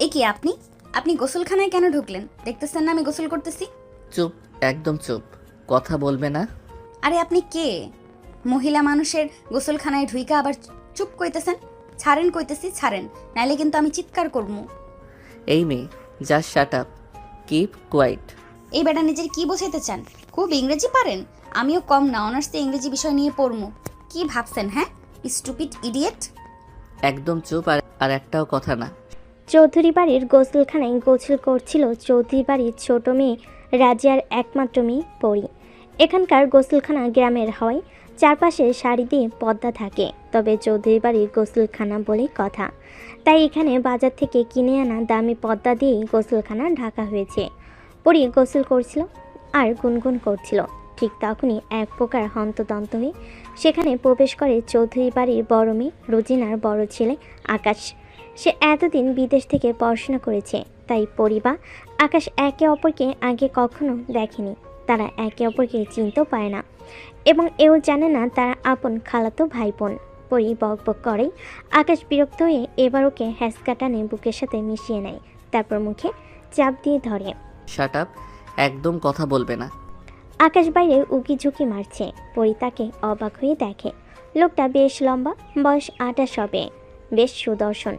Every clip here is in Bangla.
এ কি আপনি আপনি গোসলখানায় কেন ঢুকলেন? দেখতেছেন না আমি গোসল করতেছি? চুপ, একদম চুপ, কথা বলবে না। আরে আপনি কে? মহিলা মানুষের গোসলখানায় ঢুইকা আবার চুপ কইতেছেন? ছাড়েন কইতেছি, ছাড়েন, নাইলে কিন্তু আমি চিৎকার করবো। এই মেয়ে, just shut up, keep quiet. এই বেটা নিজের কি বোঝাইতে চান? খুব ইংরেজি পারেন? আমিও কম না, অনার্সে ইংরেজি বিষয় নিয়ে পড়মু। কি ভাবছেন হ্যাঁ, স্টুপিড ইডিয়েট? একদম চুপ, আর একটাও কথা না। চৌধুরী বাড়ির গোসলখানায় গোসল করছিল চৌধুরী বাড়ির ছোট মেয়ে রাজিয়ার একমাত্র মেয়ে পরি। এখানকার গোসলখানা গ্রামের হওয়ায় চারপাশে সারি দিয়ে পর্দা থাকে, তবে চৌধুরী বাড়ির গোসলখানা বলেই কথা। তাই এখানে বাজার থেকে কিনে আনা দামি পর্দা দিয়েই গোসলখানা ঢাকা হয়েছে। পরি গোসল করছিল আর গুনগুন করছিল। ঠিক তখনই এক প্রকার হন্তদন্ত হয়ে সেখানে প্রবেশ করে চৌধুরী বাড়ির বড় মেয়ে রোজিনার বড় ছেলে আকাশ। সে এতদিন বিদেশ থেকে পড়াশোনা করেছে, তাই পরিবার আকাশ একে অপরকে আগে কখনো দেখেনি। তারা একে অপরকে চিনতেও পারে না এবং এও জানে না তারা আপন খালাতো ভাই বোন। পরি বক বক করেই আকাশ বিরক্ত হয়ে এবার ওকে হ্যাঁচকা টানে বুকের সাথে মিশিয়ে নেয়, তারপর মুখে চাপ দিয়ে ধরে। শাট আপ, একদম কথা বলবে না। আকাশ বাইরে উকি ঝুঁকি মারছে। পরি তাকে অবাক হয়ে দেখে। লোকটা বেশ লম্বা, বয়স 28 হবে, বেশ সুদর্শন,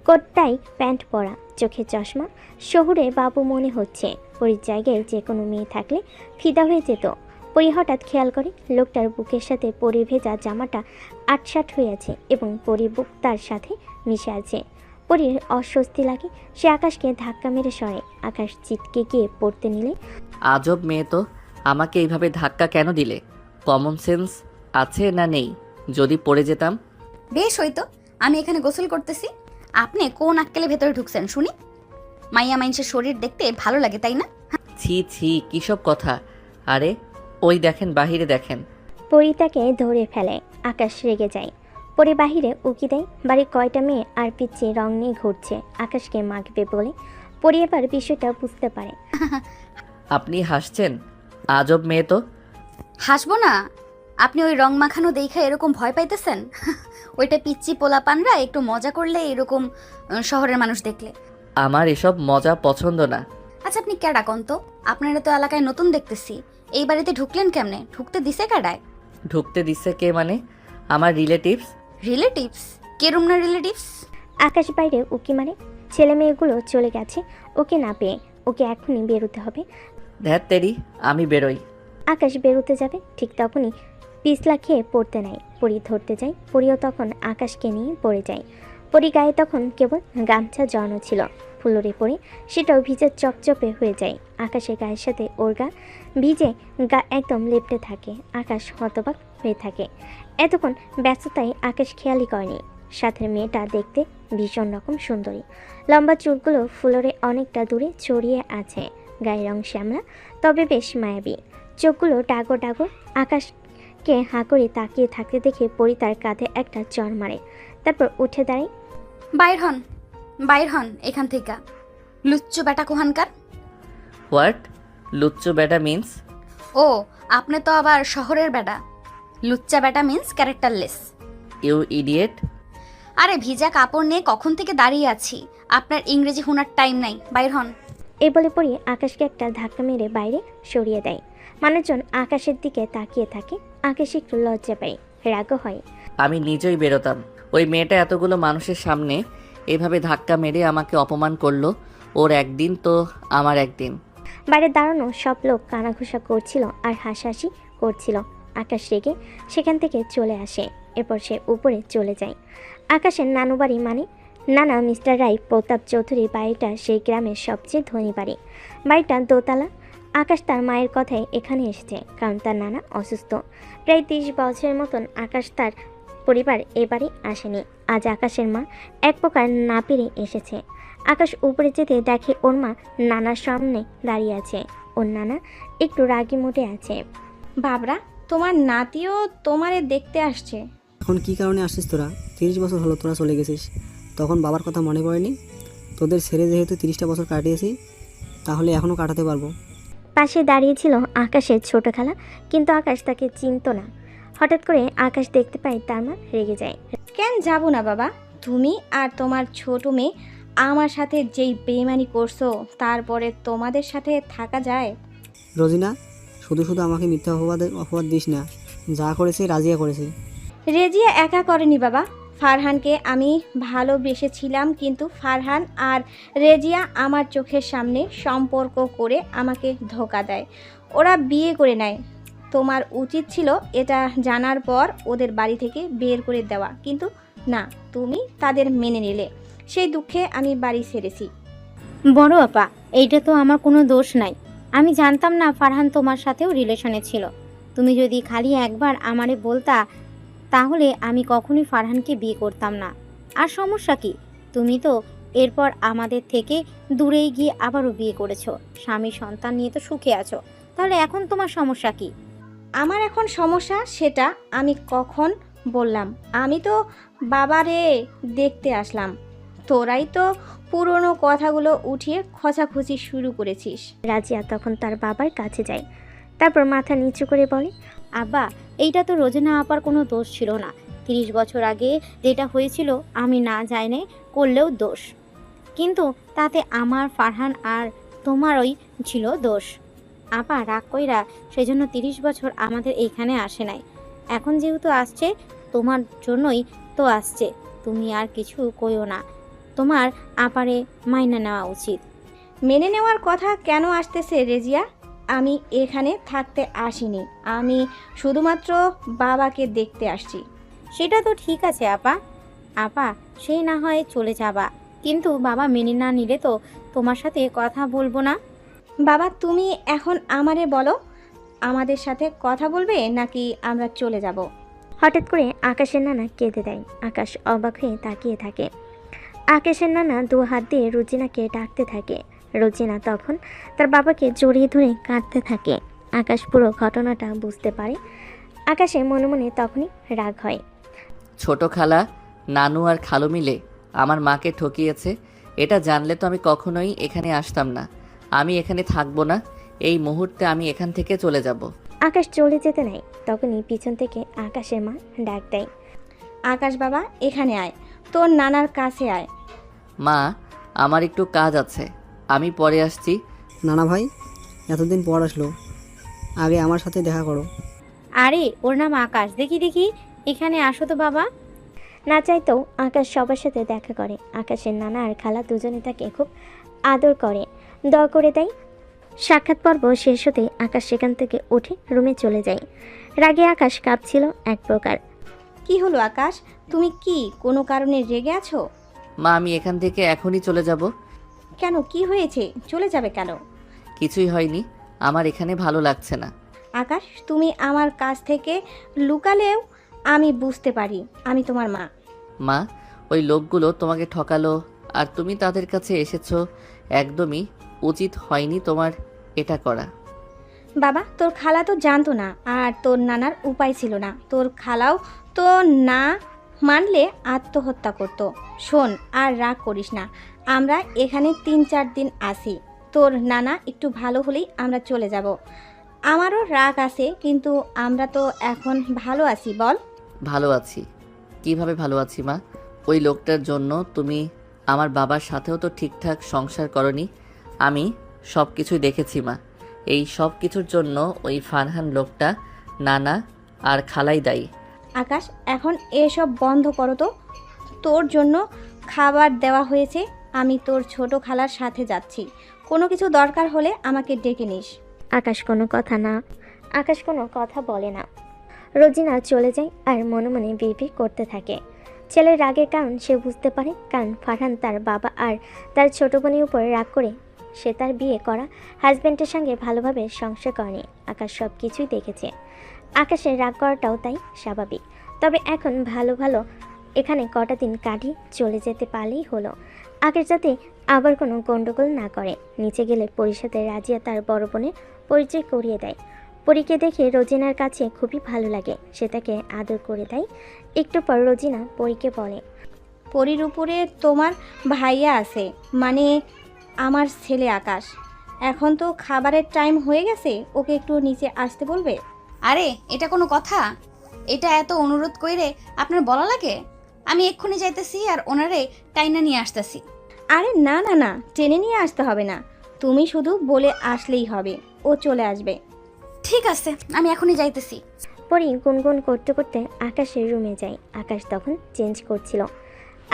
কোটটাই প্যান্ট পরা, চোখে চশমা, শহুরে বাবু মনে হচ্ছে। পরির জায়গায় যে কোনো মেয়ে থাকলে ফিদা হয়ে যেত। পরি হঠাৎ খেয়াল করে লোকটার বুকের সাথে পরির ভেজা জামাটা আটসাট হয়ে আছে এবং পরি বুক তার সাথে মিশে আছে। পরির অস্বস্তি লাগে, সে আকাশকে ধাক্কা মেরে সরে। আকাশ চিটকে গিয়ে পড়তে নিলে, আজব মেয়ে তো, আমাকে এইভাবে ধাক্কা কেন দিলে? কমন সেন্স আছে না নেই? যদি পড়ে যেতাম? বেশ হইতো, আমি এখানে গোসল করতেছি, আপনি কোন আক্কেলে ভেতরে ঢুকছেন শুনি? মাইয়া মাইনসের শরীর দেখতে ভালো লাগে তাই না? ছি ছি, কিসব কথা? আরে ওই দেখেন, বাহিরে দেখেন। পরি তাকে ধরে ফেলে। আকাশ রেগে যায়। পরি বাহিরে উকি দেয়। বাড়ির কয়টা মেয়ে আর পিচ্ছে রং নিয়ে ঘুরছে, আকাশকে মাখবে বলে। পরি এবার বিষয়টা বুঝতে পারে। আপনি হাসছেন? আজব মেয়ে তো। হাসবো না? আপনি ওই রং মাখানো দেখা এরকম ভয় পাইতেছেন? ওইটা পিচ্চি পোলাপানরা একটু মজা করলে এরকম শহরের মানুষ দেখলে। আমার এসব মজা পছন্দ না। আচ্ছা আপনি ক্যাডা কন তো? আপনারা তো এলাকায় নতুন দেখতেছি, এই বাড়িতে ঢুকলেন কেমনে? ঢুকতে দিছে ক্যাডায়? ঢুকতে দিচ্ছে কে মানে? আমার রিলেটিভস। রিলেটিভস? কেরম না রিলেটিভস? আকাশ বাইরে উকি মারে। ছেলে মেয়েগুলো চলে গেছে ওকে না পেয়ে। ওকে এখনই বেরোতে হবে। ধ্যাত তেরি, আমি বেরোই। আকাশ বেরোতে যাবে, ঠিক তখনই পিছলা খেয়ে পড়তে নেয়। পরি ধরতে যায়। পরিও তখন আকাশকে নিয়ে পড়ে যায়। পরি গায়ে তখন কেবল গামছা জড়ানো ছিল। ফুলরে পরে সেটাও ভিজে চপচপে হয়ে যায়। আকাশের গায়ের সাথে ওর গা ভিজে, গা একদম লেপ্টে থাকে। আকাশ হতবাক হয়ে থাকে। এতক্ষণ ব্যস্ততায় আকাশ খেয়ালই করেনি সাথে মেয়েটা দেখতে ভীষণ রকম সুন্দরী। লম্বা চুলগুলো ফুলরে অনেকটা দূরে ছড়িয়ে আছে। গায়ের রং শ্যামলা, তবে বেশ মায়াবী। চোখগুলো ডাগো ডাগো। আকাশকে হাঁ করে তাকিয়ে থাকতে দেখে পরি তার কাঁধে একটা চড় মারে, তারপর উঠে দাঁড়ায়। বাইর হন, বাইর হন এখান থেকে, লুচ্চু বেটা কোহানকার। হোয়াট? লুচ্চু বেটা মিন্স? ও, আপনি তো আবার শহরের বেটা। লুচ্চা বেটা মিন্স ক্যারেক্টারলেস। You idiot. আরে ভিজা কাপড় নিয়ে কখন থেকে দাঁড়িয়ে আছি, আপনার ইংরেজি শোনার টাইম নাই, বাইর হন। এই বলে পরি আকাশকে একটা ধাক্কা মেরে বাইরে সরিয়ে দেয়। মানুষজন আকাশের দিকে তাকিয়ে থাকে। আকাশ একটু লজ্জা পায়, রাগও হয়। আমি নিজেই বেরোতাম। ওই মেয়েটা এতগুলো মানুষের সামনে এভাবে ধাক্কা মেরে আমাকে অপমান করলো। ওর একদিন তো আমার একদিন। বাইরে দাঁড়ানো সব লোক কানাঘুষা করছিল আর হাসাহাসি করছিল। আকাশ রেগে সেখান থেকে চলে আসে। এরপর সে উপরে চলে যায়। আকাশের নানু বাড়ি মানে নানা মিস্টার রায় প্রতাপ চৌধুরী বাড়িটা সেই গ্রামের সবচেয়ে ধনী বাড়ি। বাড়িটা দোতলা। আকাশ তার মায়ের কথায় এখানে এসেছে, কারণ তার নানা অসুস্থ। প্রায় 30 বছরের মতন আকাশ তার পরিবার এ বাড়ি আসেনি। আজ আকাশের মা এক প্রকার না পেরে এসেছে। আকাশ উপরে যেতে দেখে ওর মা নানার সামনে দাঁড়িয়ে আছে। ওর নানা একটু রাগি মুডে আছে। বাবরা, তোমার নাতিও তোমারে দেখতে আসছে। এখন কী কারণে আসছিস তোরা? 30 বছর হলো তোরা চলে গেছিস, তখন বাবার কথা মনে পড়েনি? তোদের ছেড়ে যেহেতু 30টা বছর কাটিয়েছি, তাহলে এখনও কাটাতে পারবো। পাশে দাঁড়িয়েছিল আকাশের ছোট খালা, কিন্তু আকাশ তাকে চিনত না। হঠাৎ করে আকাশ দেখতে পায় তার মা রেগে যায়। কেন যাব না বাবা, তুমি আর তোমার ছোট মেয়ে আমার সাথে যেই বেইমানি করছো তারপরে তোমাদের সাথে থাকা যায়? রোজিনা, শুধু শুধু আমাকে মিথ্যা অপবাদ দিস না। যা করেছে রাজিয়া করেছে। রেজিয়া একা করেনি বাবা, ফারহানকে আমি ভালোবেসেছিলাম, কিন্তু ফারহান আর রেজিয়া আমার চোখের সামনে সম্পর্ক করে আমাকে ধোঁকা দেয়। ওরা বিয়ে করে নেয়। তোমার উচিত ছিল এটা জানার পর ওদের বাড়ি থেকে বের করে দেওয়া, কিন্তু না, তুমি তাদের মেনে নিলে। সেই দুঃখে আমি বাড়ি ছেড়েছি। বড় আপা, এইটা তো আমার কোনো দোষ নাই। আমি জানতাম না ফারহান তোমার সাথেও রিলেশনে ছিল। তুমি যদি খালি একবার আমারে বলতা তাহলে আমি কখনোই ফারহানকে বিয়ে করতাম না। আর সমস্যা কি? তুমি তো এরপর আমাদের থেকে দূরেই গিয়ে আবারও বিয়ে করেছো, স্বামী সন্তান নিয়ে তো সুখে আছো। তাহলে এখন তোমার সমস্যা কি? আমার এখন সমস্যা সেটা আমি কখন বললাম? আমি তো বাবারে দেখতে আসলাম, তোরাই তো পুরনো কথাগুলো উঠিয়ে খোঁচাখুচি শুরু করেছিস। রাজিয়া তখন তার বাবার কাছে যায়, তারপর মাথা নিচু করে বলে, আব্বা, এইটা তো রোজনা আপার কোনো দোষ ছিল না। 30 বছর আগে যেটা হয়েছিল আমি না জানি করলেও দোষ, কিন্তু তাতে আমার, ফারহান আর তোমারই ছিল দোষ। আপা রাগ কইরা সেজন্য 30 বছর আমাদের এইখানে আসে নাই। এখন যেহেতু আসছে তোমার জন্যই তো আসছে। তুমি আর কিছু কইও না, তোমার আপারে মাইনা নেওয়া উচিত। মেনে নেওয়ার কথা কেন আসতেছে রেজিয়া? আমি এখানে থাকতে আসিনি, আমি শুধুমাত্র বাবাকে দেখতে আসছি। সেটা তো ঠিক আছে আপা, আপা সেই না হয় চলে যাবা, কিন্তু বাবা মেনে না নিলে তো তোমার সাথে কথা বলবো না। বাবা, তুমি এখন আমারে বলো, আমাদের সাথে কথা বলবে নাকি আমরা চলে যাব? হঠাৎ করে আকাশের নানা কেঁদে দেয়। আকাশ অবাক হয়ে তাকিয়ে থাকে। আকাশের নানা 2 হাত দিয়ে রুজিনাকে ডাকতে থাকে। রুজিনা তখন তার বাবাকে জড়িয়ে ধরে কাঁদতে থাকে। আকাশ পুরো ঘটনাটা বুঝতে পারে। আকাশের মনে মনে তখনই রাগ হয়। ছোট খালা, নানু আর খালু মিলে আমার মাকে ঠকিয়েছে। এটা জানলে তো আমি কখনোই এখানে আসতাম না। আমি এখানে থাকবো না। এই মুহূর্তে আমি এখান থেকে চলে যাব। আকাশ চলে যেতে নেয়, তখনই পিছন থেকে আকাশের মা ডাক দেয়, আকাশ বাবা, এখানে আয়, তোর নানার কাছে আয়। মা, আমার একটু কাজ আছে, আমি পরে আসছি। নানা ভাই এতদিন পর আসলো, আগে আমার সাথে দেখা করো। আরে ওর নাম আকাশ, দেখি দেখি এখানে আসো তো বাবা। না চাইতেও আকাশ সবার সাথে দেখা করে। আকাশের নানা আর খালা দুজনে তাকে খুব আদর করে, দয়া করে দেয়। সাক্ষাৎ পর্ব শেষ হতেই আকাশ সেখান থেকে উঠে রুমে চলে যায়। রাগে আকাশ কাঁপছিল এক প্রকার। কি হলো আকাশ, তুমি কি কোনো কারণে রেগে আছো? মা, আমি এখান থেকে এখনই চলে যাব। কেন, কি হয়েছে? চলে যাবে কেন? কিছুই হয়নি, আমার এখানে ভালো লাগছে না। আকাশ, তুমি আমার কাছ থেকে লুকালেও আমি বুঝতে পারি আমি তোমার মা। মা, ওই লোকগুলো তোমাকে ঠকালো আর তুমি তাদের কাছে এসেছো। একদমই উচিত হয়নি তোমার এটা করা। বাবা, তোর খালা তো জানতো না, আর তোর নানার উপায় ছিল না। তোর খালাও তো না মানলে আত্মহত্যা করতো। শোন, আর রাগ করিস না, আমরা এখানে 3-4 দিন আসি। তোর নানা একটু ভালো হলেই আমরা চলে যাব। আমারও রাগ আছে, কিন্তু আমরা তো এখন ভালো আছি, বল। ভালো আছি? কিভাবে ভালো আছি মা? ওই লোকটার জন্য তুমি আমার বাবার সাথেও তো ঠিকঠাক সংসার করনি। আমি সব কিছুই দেখেছি মা। এই সব কিছুর জন্য ওই ফারহান লোকটা, নানা আর খালাই দায়ী। আকাশ, এখন এসব বন্ধ করো তো। তোর জন্য খাবার দেওয়া হয়েছে, আমি তোর ছোট খালার সাথে যাচ্ছি। কোনো কিছু দরকার হলে আমাকে ডেকে নিস। আকাশ কোনো কথা বলে না। রোজিনা চলে যায় আর মনে মনে বিড়বিড় করতে থাকে। ছেলের রাগের কারণ সে বুঝতে পারে, কারণ ফারহান তার বাবা আর তার ছোট বোনের উপর রাগ করে সে তার বিয়ে করা হাজব্যান্ডের সঙ্গে ভালোভাবে সংসার করেনি। আকাশ সব কিছুই দেখেছে। আকাশের রাগ করাটাও তাই স্বাভাবিক। তবে এখন ভালো এখানে কটা দিন কাটিয়ে চলে যেতে পারলেই হলো। আকাশ যাতে আবার কোনো গণ্ডগোল না করে। নিচে গেলে পরীর সাথে রাজিয়া তার বড় বোনের পরিচয় করিয়ে দেয়। পরীকে দেখে রোজিনার কাছে খুবই ভালো লাগে, সে তাকে আদর করে দেয়। একটু পর রোজিনা পরীকে বলে, পরীর উপরে তোমার ভাইয়া আছে, মানে আমার ছেলে আকাশ। এখন তো খাবারের টাইম হয়ে গেছে, ওকে একটু নিচে আসতে বলবে। আরে এটা কোনো কথা? এটা এত অনুরোধ কইরে আপনার বলা লাগে? আমি এক্ষুনি যাইতেছি আর ওনারে টাইনা নিয়ে আসতেছি। আরে না না না, টেনে নিয়ে আসতে হবে না, তুমি শুধু বলে আসলেই হবে, ও চলে আসবে। ঠিক আছে, আমি এখনই যাইতেছি। পরি গুনগুন করতে করতে আকাশের রুমে যায়। আকাশ তখন চেঞ্জ করছিল।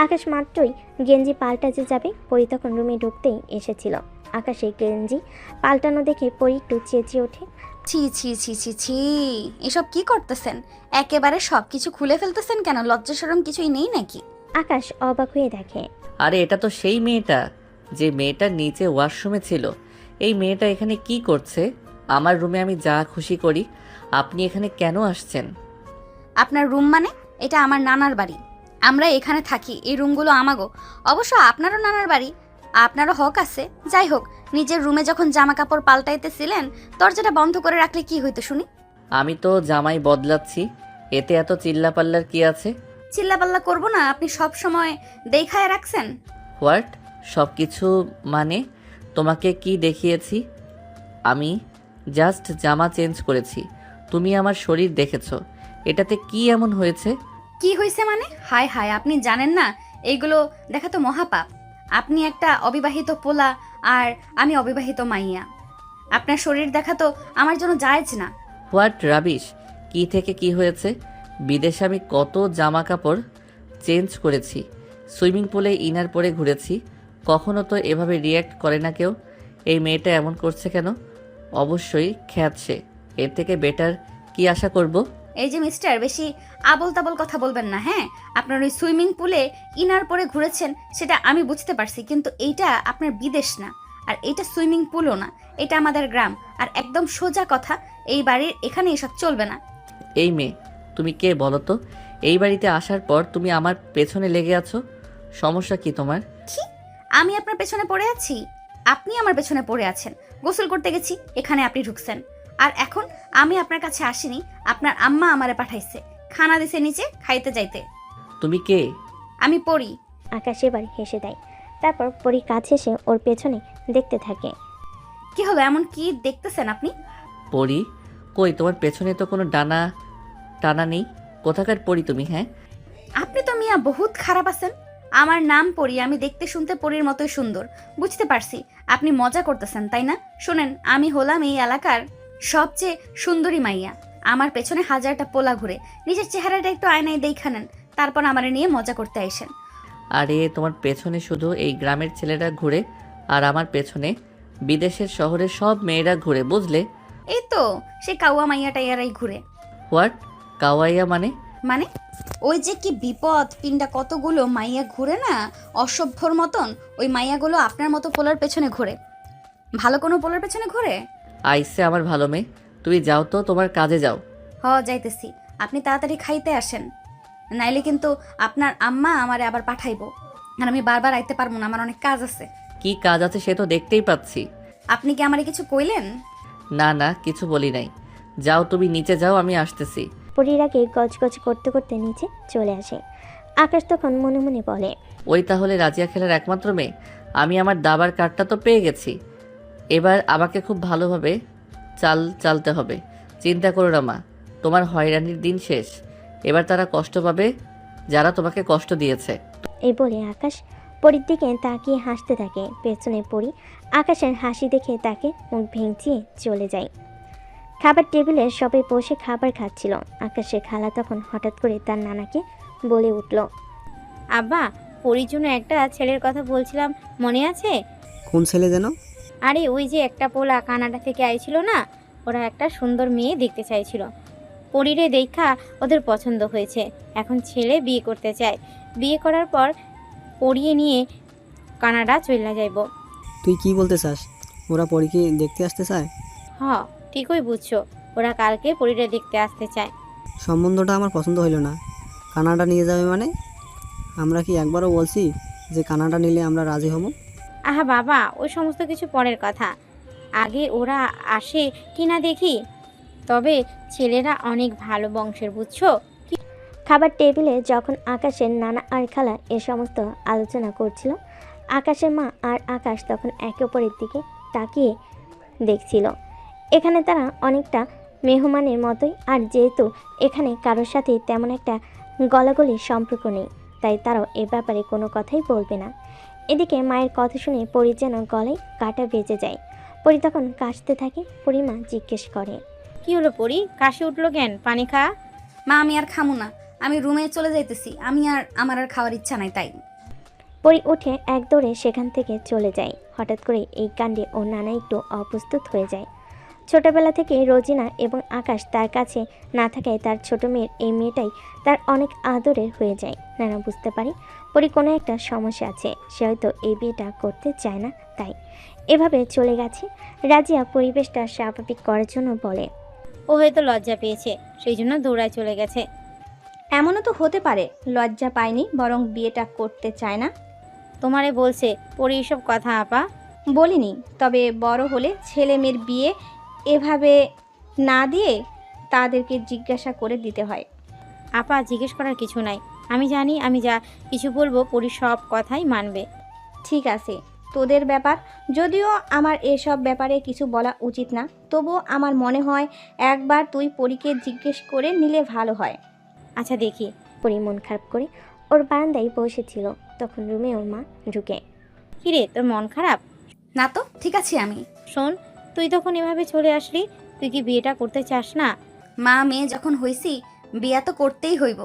আকাশ মাত্রই গেঞ্জি পাল্টাতে যাবে, পরি তখন রুমে ঢুকতেই এসেছিল। আকাশের গেঞ্জি পাল্টানো দেখে পরি একটু চেঁচিয়ে ওঠে। ছি ছি ছি ছি ছি, এসব কি করতেছেন? একেবারে সব কিছু খুলে ফেলতেছেন কেন? লজ্জা শরম কিছুই নেই নাকি? আকাশ অবাক হয়ে দেখে। আরে এটা তো সেই মেয়েটা, যে মেয়েটা নিচে ওয়াশরুমে ছিল। এই মেয়েটা এখানে কি করছে? আমার রুমে আমি যা খুশি করি, আপনি এখানে কেন আসছেন? আপনার রুম মানে? এটা আমার নানার বাড়ি, আমরা এখানে থাকি, এই রুমগুলো আমাগো। অবশ্য আপনারও নানার বাড়ি, আপনারও হক আছে। যাই হোক, নিজের রুমে যখন জামা কাপড় পাল্টাইতেছিলেন, দরজাটা বন্ধ করে রাখলে কি হইতো শুনি? আমি তো জামাই বদলাচ্ছি, এতে এত চিল্লাপাল্লার কি আছে? চিল্লাপাল্লা করবো না, আপনি সব সময় দেখায় রাখছেন। হোয়াট? সব কিছু মানে? তোমাকে কি দেখিয়েছি? আমি জাস্ট জামা চেঞ্জ করেছি, তুমি আমার শরীর দেখেছো, এটাতে কি এমন হয়েছে? কি হয়েছে মানে? হায় হায়, আপনি জানেন না এইগুলো দেখা তো মহাপাপ। আপনি একটা অবিবাহিত পোলা আর আমি অবিবাহিত মাইয়া, আপনার শরীর দেখা তো আমার জন্য জায়েজ না। What rubbish! কি থেকে কি হয়েছে? বিদেশে আমি কত জামা কাপড় চেঞ্জ করেছি, সুইমিং পুলে ইনার পরে ঘুরেছি, কখনো তো এভাবে রিয়্যাক্ট করে না কেউ। এই মেয়েটা এমন করছে কেন? অবশ্যই খ্যাতছে, এর থেকে বেটার কি আশা করব? এই যে মিস্টার, বেশি আবল তাবল কথা বলবেন না, হ্যাঁ? আপনার ওই সুইমিং পুলে ইনার পরে ঘুরেছেন সেটা আমি বুঝতে পারছি, কিন্তু এইটা আপনার বিদেশ না, আর এইটা সুইমিং পুলও না, এটা আমাদের গ্রাম। আর একদম সোজা কথা, এই বাড়ির এখানে এসব চলবে না। এই মেয়ে, তুমি কে বলো তো? এই বাড়িতে আসার পর তুমি আমার পেছনে লেগে আছো, সমস্যা কি তোমার? কি? আমি আপনার পেছনে পড়ে আছি? আপনি আমার পেছনে পড়ে আছেন। গোসল করতে গেছি, এখানে আপনি ঢুকছেন। আর এখন আমি আপনার কাছে আসিনি, আপনার আম্মা আমারে পাঠাইছে, খানা দিছে নিচে খাইতে যাইতে। তুমি কে? আমি পড়ি। আকাশ এবার হেসে দেয়। তারপর পরি কাছে এসে ওর পেছনে দেখতে থাকে। কি হলো, এমন কি দেখতেছেন আপনি? পরি? কই, তোমার পেছনে তো কোনো ডানা টানা নেই, কোথাকার পরি তুমি? হ্যাঁ, আপনি তো মিয়া বহুত খারাপ আছেন। আমার নাম পড়ি, আমি দেখতে শুনতে পরীর মতোই সুন্দর। বুঝতে পারছি আপনি মজা করতেছেন, তাই না? শোনেন, আমি হলাম এই এলাকার সবচেয়ে সুন্দরী মাইয়া। আমার পেছনে হাজারটা পোলা ঘুরে, নিজের চেহারাটা একটু আয়নায় দেখা নেন, তারপর আমারে নিয়ে মজা করতে আইসেন। আরে তোমার পেছনে শুধু এই গ্রামের ছেলেরা ঘুরে, আর আমার পেছনে বিদেশের শহরের সব মেয়েরা ঘুরে, বুঝলে? এই তো সেই কাউয়া মাইয়া টাইয়ারাই ঘুরে। হোয়াট? কাওয়াইয়া মানে? মানে ওই যে কি বিপদ, পিন্ডা কতগুলো মাইয়া ঘুরে না অসভ্যর মতন, ওই মাইয়াগুলো আপনার মতো পোলার পেছনে ঘুরে। ভালো কোনো পোলার পেছনে ঘুরে? আইসে আমার ভালো মেয়ে, তুমি যাও তো, তোমার কাজে যাও। যাইতেছি, আপনি তাড়াতাড়ি খাইতে আসেন, নাইলে কিন্তু আপনার আম্মা আমারে আবার পাঠাইবো, আর আমি বারবার আইতে পারবো না, আমার অনেক কাজ আছে। কি কাজ আছে সে তো দেখতেই পাচ্ছি। আপনি কি আমারে কিছু কইলেন? না না, কিছু বলি নাই। যাও তুমি নিচে যাও, আমি আসতেছি। পরির আগে গজগজ করতে করতে নিচে চলে আসে। আকাশ তখন মনে মনে বলে, ওই তাহলে রাজিয়া খেলার একমাত্র মেয়ে। আমি আমার দাবার কার্ডটা তো পেয়ে গেছি, এবার আমাকে খুব ভালোভাবে চালতে হবে। চিন্তা করো না মা, তোমার হয়রানির দিন শেষ। এবার তারা কষ্ট পাবে যারা তোমাকে কষ্ট দিয়েছে। এই বলে আকাশ পরির দিকে তাকিয়ে হাসতে থাকে। পেছনে পরি আকাশের হাসি দেখে তাকে মুখ ভেঙচিয়ে চলে যায়। খাবার টেবিলে সবাই বসে খাবার খাচ্ছিল। আকাশের খালা তখন হঠাৎ করে তার নানাকে বলে উঠল, আব্বা, পরির জন্য একটা ছেলের কথা বলছিলাম, মনে আছে? কোন ছেলে যেন? আরে ওই যে একটা পোলা কানাডা থেকে আইছিল না, ওরা একটা সুন্দর মেয়ে দেখতে চাইছিল। পরিরে দেখা ওদের পছন্দ হয়েছে, এখন ছেলে বিয়ে করতে চায়। বিয়ে করার পর পরিয়ে নিয়ে কানাডা চলে যাইব। তুই কি বলতে চাস? ওরা পরীকে দেখতে আসতে চায়? হ, ঠিকই বুঝছো, ওরা কালকে পরিরে দেখতে আসতে চায়। সম্বন্ধটা আমার পছন্দ হইল না। কানাডা নিয়ে যাবে মানে? আমরা কি একবারও বলছি যে কানাডা নিলে আমরা রাজি হব? আহা বাবা, ওই সমস্ত কিছু পরের কথা, আগে ওরা আসে কিনা দেখি। তবে ছেলেরা অনেক ভালো বংশের, বুঝছো? খাবার টেবিলে যখন আকাশের নানা আর খালা এ সমস্ত আলোচনা করছিল, আকাশের মা আর আকাশ তখন একে অপরের দিকে তাকিয়ে দেখছিল। এখানে তারা অনেকটা মেহমানের মতোই, আর যেহেতু এখানে কারোর সাথে তেমন একটা গলাগলির সম্পর্ক নেই, তাই তারাও এ ব্যাপারে কোনো কথাই বলবে না। এদিকে মায়ের কথা শুনে পরি যেন গলায় কাঁটা বেজে যায়। পরি তখন কাশতে থাকে। পরিমা জিজ্ঞেস করে, কি হলো পরি, কাশি উঠলো কেন? পানি খা। মা আমি আর খামু না, আমি রুমে চলে যাইতেছি, আমার আর খাওয়ার ইচ্ছা নাই তাই। পরি উঠে এক দৌড়ে সেখান থেকে চলে যায়। হঠাৎ করে এই কাণ্ডে ওর নানা একটু অপ্রস্তুত হয়ে যায়। ছোটবেলা থেকে রোজিনা এবং আকাশ তার কাছে না থাকায় তার ছোট মেয়ের এই মেয়েটাই তার অনেক আদরের হয়ে যায়। নানা বুঝতে পারে পরি কোনো একটা সমস্যা আছে, সে হয়তো এই বিয়েটা করতে চায় না, তাই এভাবে চলে গেছে। রাজিয়া পরিবেশটা স্বাভাবিক করার জন্য বলে, ও হয়তো লজ্জা পেয়েছে, সেই জন্য দৌড়ায় চলে গেছে। এমনও তো হতে পারে লজ্জা পায়নি, বরং বিয়েটা করতে চায় না। তোমারে বলছে পরি এসব কথা আপা? বলিনি, তবে বড় হলে ছেলে মেয়ের বিয়ে এভাবে না দিয়ে তাদেরকে জিজ্ঞাসা করে দিতে হয়। আপা জিজ্ঞেস করার কিছু নাই, আমি জানি আমি যা কিছু বলবো পরি সব কথাই মানবে। ঠিক আছে, তোদের ব্যাপার। যদিও আমার এসব ব্যাপারে কিছু বলা উচিত না, তবুও আমার মনে হয় একবার তুই পরীকে জিজ্ঞেস করে নিলে ভালো হয়। আচ্ছা দেখি। পরি মন খারাপ করে ওর বারান্দায় বসেছিল। তখন রুমে ওর মা ঢুকে। কিরে তোর মন খারাপ? না তো, ঠিক আছে আমি। শোন, তুই তখন এভাবে চলে আসলি, তুই কি বিয়েটা করতে চাস না? মা মেয়ে যখন হইছি বিয়া তো করতেই হইব,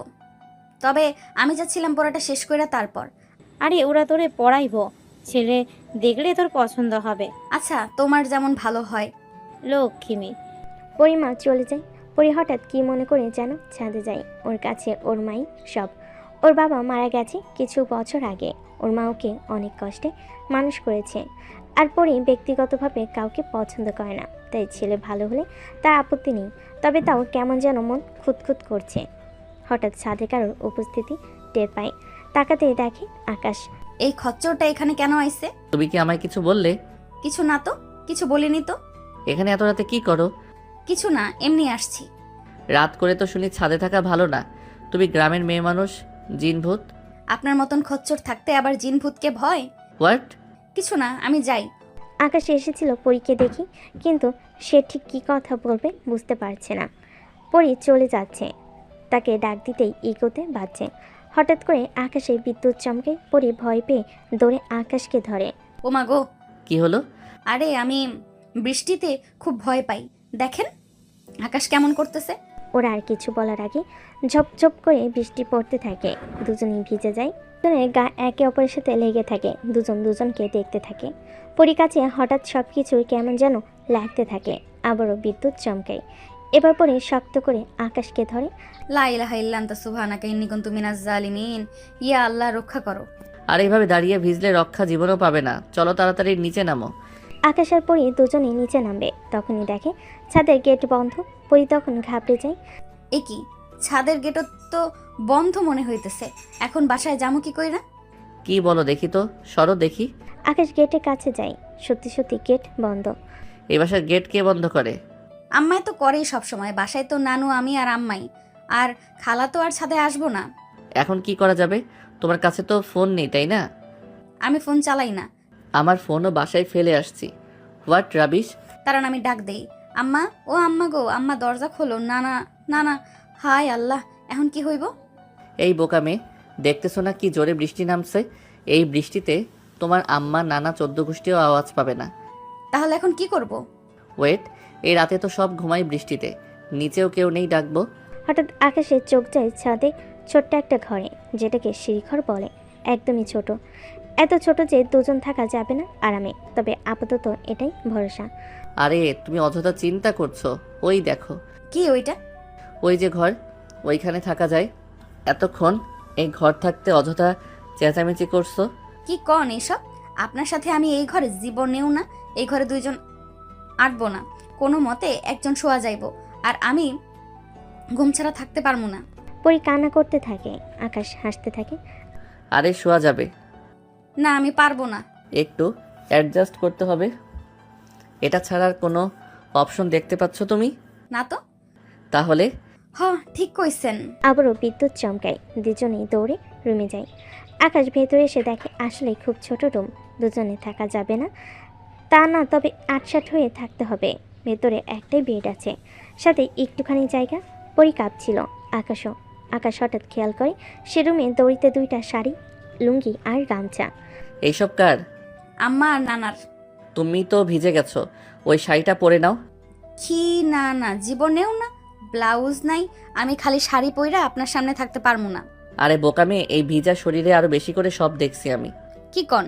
তবে আমি যাচ্ছিলাম পড়াটা শেষ করে তারপর। আরে ওরা তোরে পড়াইবো, ছেলে দেখলে তোর পছন্দ হবে। আচ্ছা তোমার যেমন ভালো হয়। লক্ষ্মী মেয়ে। পরিমা চলে যায়। পরি হঠাৎ কি মনে করে যেন ছাদে যায়। ওর কাছে ওর মাই সব। ওর বাবা মারা গেছে কিছু বছর আগে। ওর মা ওকে অনেক কষ্টে মানুষ করেছে। আর পরি ব্যক্তিগতভাবে কাউকে পছন্দ করে না, তাই ছেলে ভালো হলে তার আপত্তি নেই, তবে তাও কেমন যেন মন খুঁতখুত করছে। হঠাৎ ছাদে কারোর উপস্থিতি টের পায়। তাকাতেই দেখে আকাশ। এই খচ্চরটা এখানে কেন আইছে? তুমি কি আমায় কিছু বললে? কিছু না তো, কিছু বলিনি তো। এখানে এত রাতে কি করো? কিছু না, এমনি আসছি। রাত করে তো শুনি ছাদে থাকা ভালো না। তুমি গ্রামের মেয়ে মানুষ, জিনভূত। আপনার মতন খচ্চর থাকতে আবার জিন ভূতকে ভয়? হোয়াট? কিছু না, আমি যাই। আকাশ এসেছিল পরীকে দেখি, কিন্তু সে ঠিক কী কথা বলবে বুঝতে পারছে না। পরী চলে যাচ্ছে, তাকে ডাক দিতেই ইগোতে বাজছে। হঠাৎ করে আকাশে বিদ্যুৎ চমকে পরী ভয় পেয়ে দৌড়ে আকাশকে ধরে। ও মা গো! কি হলো? আরে আমি বৃষ্টিতে খুব ভয় পাই, দেখেন আকাশ কেমন করতেছে। ওরা আর কিছু বলার আগে ঝপঝপ করে বৃষ্টি পড়তে থাকে। দুজনেই ভিজে যায়। দুজনের গা একে অপরের সাথে লেগে থাকে। দুজন দুজনকে দেখতে থাকে। পরী কাছে হঠাৎ সব কিছু কেমন যেন লাগতে থাকে। আবারও বিদ্যুৎ চমকায়। এবার পরে শক্ত করে আকাশকে ধরে। লা ইলাহা ইল্লা আনতা সুবহানাকা ইন্নী কুনতু মিনাজ জালিমিন। ইয়া আল্লাহ, রক্ষা করো। আর এইভাবে দাঁড়িয়ে ভিজলে রক্ষা জীবনও পাবে না। চলো তাড়াতাড়ি নিচে নামো। আকাশ আর পরী দুজনেই নিচে নামবে, তখনই দেখে ছাদের গেট বন্ধ। পরী তখন ঘাবড়ে যায়। এ কি, ছাদের গেটও তো বন্ধ মনে হইতেছে, এখন বাসায় যামু কি কইরা? কি বলো দেখি তো, সরো দেখি। আকাশ গেটের কাছে যায়। সত্যি সত্যি গেট বন্ধ। এই বাসার গেট কে বন্ধ করে? আম্মাই তো করেই সব সময়, বাসায় তো নানু, আমি আর আম্মাই, আর খালা তো আর ছাদে আসবো না। এখন কি করা যাবে? তোমার কাছে তো ফোন নেই, তাই না? আমি ফোন চালাই না। আমার ফোনও বাসায় ফেলে আসছি। What rubbish! তারান আমি ডাক দেই, আম্মা, ও আম্মা গো, আম্মা দরজা খোলো। না না না না, হায় আল্লাহ, এখন কি হইব? এই বোকা মেয়ে, দেখতেছো না কি জোরে বৃষ্টি নামছে? এই বৃষ্টিতে তোমার আম্মা নানা 14 গোষ্ঠীও আওয়াজ পাবে না। তাহলে এখন কি করব? ওয়েট, এই রাতে তো সব ঘুমাই বৃষ্টিতে, নিচেও কেউ নেই, ডাকবো। হঠাৎ আকাশের চোখ যায় ছাদে ছোট্ট একটা ঘরে, যেটাকে সিঁড়িঘর বলে। একদমই ছোট, এত ছোট যে দুজন থাকা যাবে না আরামে, তবে আপাতত এটাই ভরসা। আরে তুমি অযথা চিন্তা করছো। ওই দেখো, কি ওইটা? ওই যে ঘর, ওইখানে থাকা যায়। এতক্ষণ এই ঘর থাকতে অযথা চেঁচামেচি করছো। কি কন এসব? আপনার সাথে আমি এই ঘরে জীবনেও না, এই ঘরে দুইজন আটবো না, কোনো মতে একজন শোয়া যাইব, আর আমি ঘুম ছাড়া থাকতে পারবো না। পরী কান্না করতে থাকে। আকাশ হাসতে থাকে। আরে শোয়া যাবে না, আমি পারবো না। একটু অ্যাডজাস্ট করতে হবে। এটা ছাড়ার কোনো অপশন দেখতে পাচ্ছ তুমি? না তো। তাহলে হ, ঠিক কইছেন। আবারও বিদ্যুৎ চমকায়। দুজনেই দৌড়ে রুমে যায়। আকাশ ভেতরে এসে দেখে আসলে খুব ছোট রুম, দুজনে থাকা যাবে না তা না, তবে আটসাট হয়ে থাকতে হবে। ভেতরে একটাই বেড আছে, সাথে একটুখানি জায়গা। পরী কাঁপছিল। আকাশও। আকাশ হঠাৎ খেয়াল করে সে রুমে দড়িতে 2টা শাড়ি, লুঙ্গি আর গামছা। এইসব কার? আম্মা আর নানার। তুমি তো ভিজে গেছো, ওই শাড়িটা পরে নাও। কি? না না, জীবনেও না। ব্লাউজ নাই, আমি খালি শাড়ি পইরা আপনার সামনে থাকতে পারবো না। আরে বোকামে, এই ভিজা শরীরে আরো বেশি করে সব দেখছি আমি। কি কন?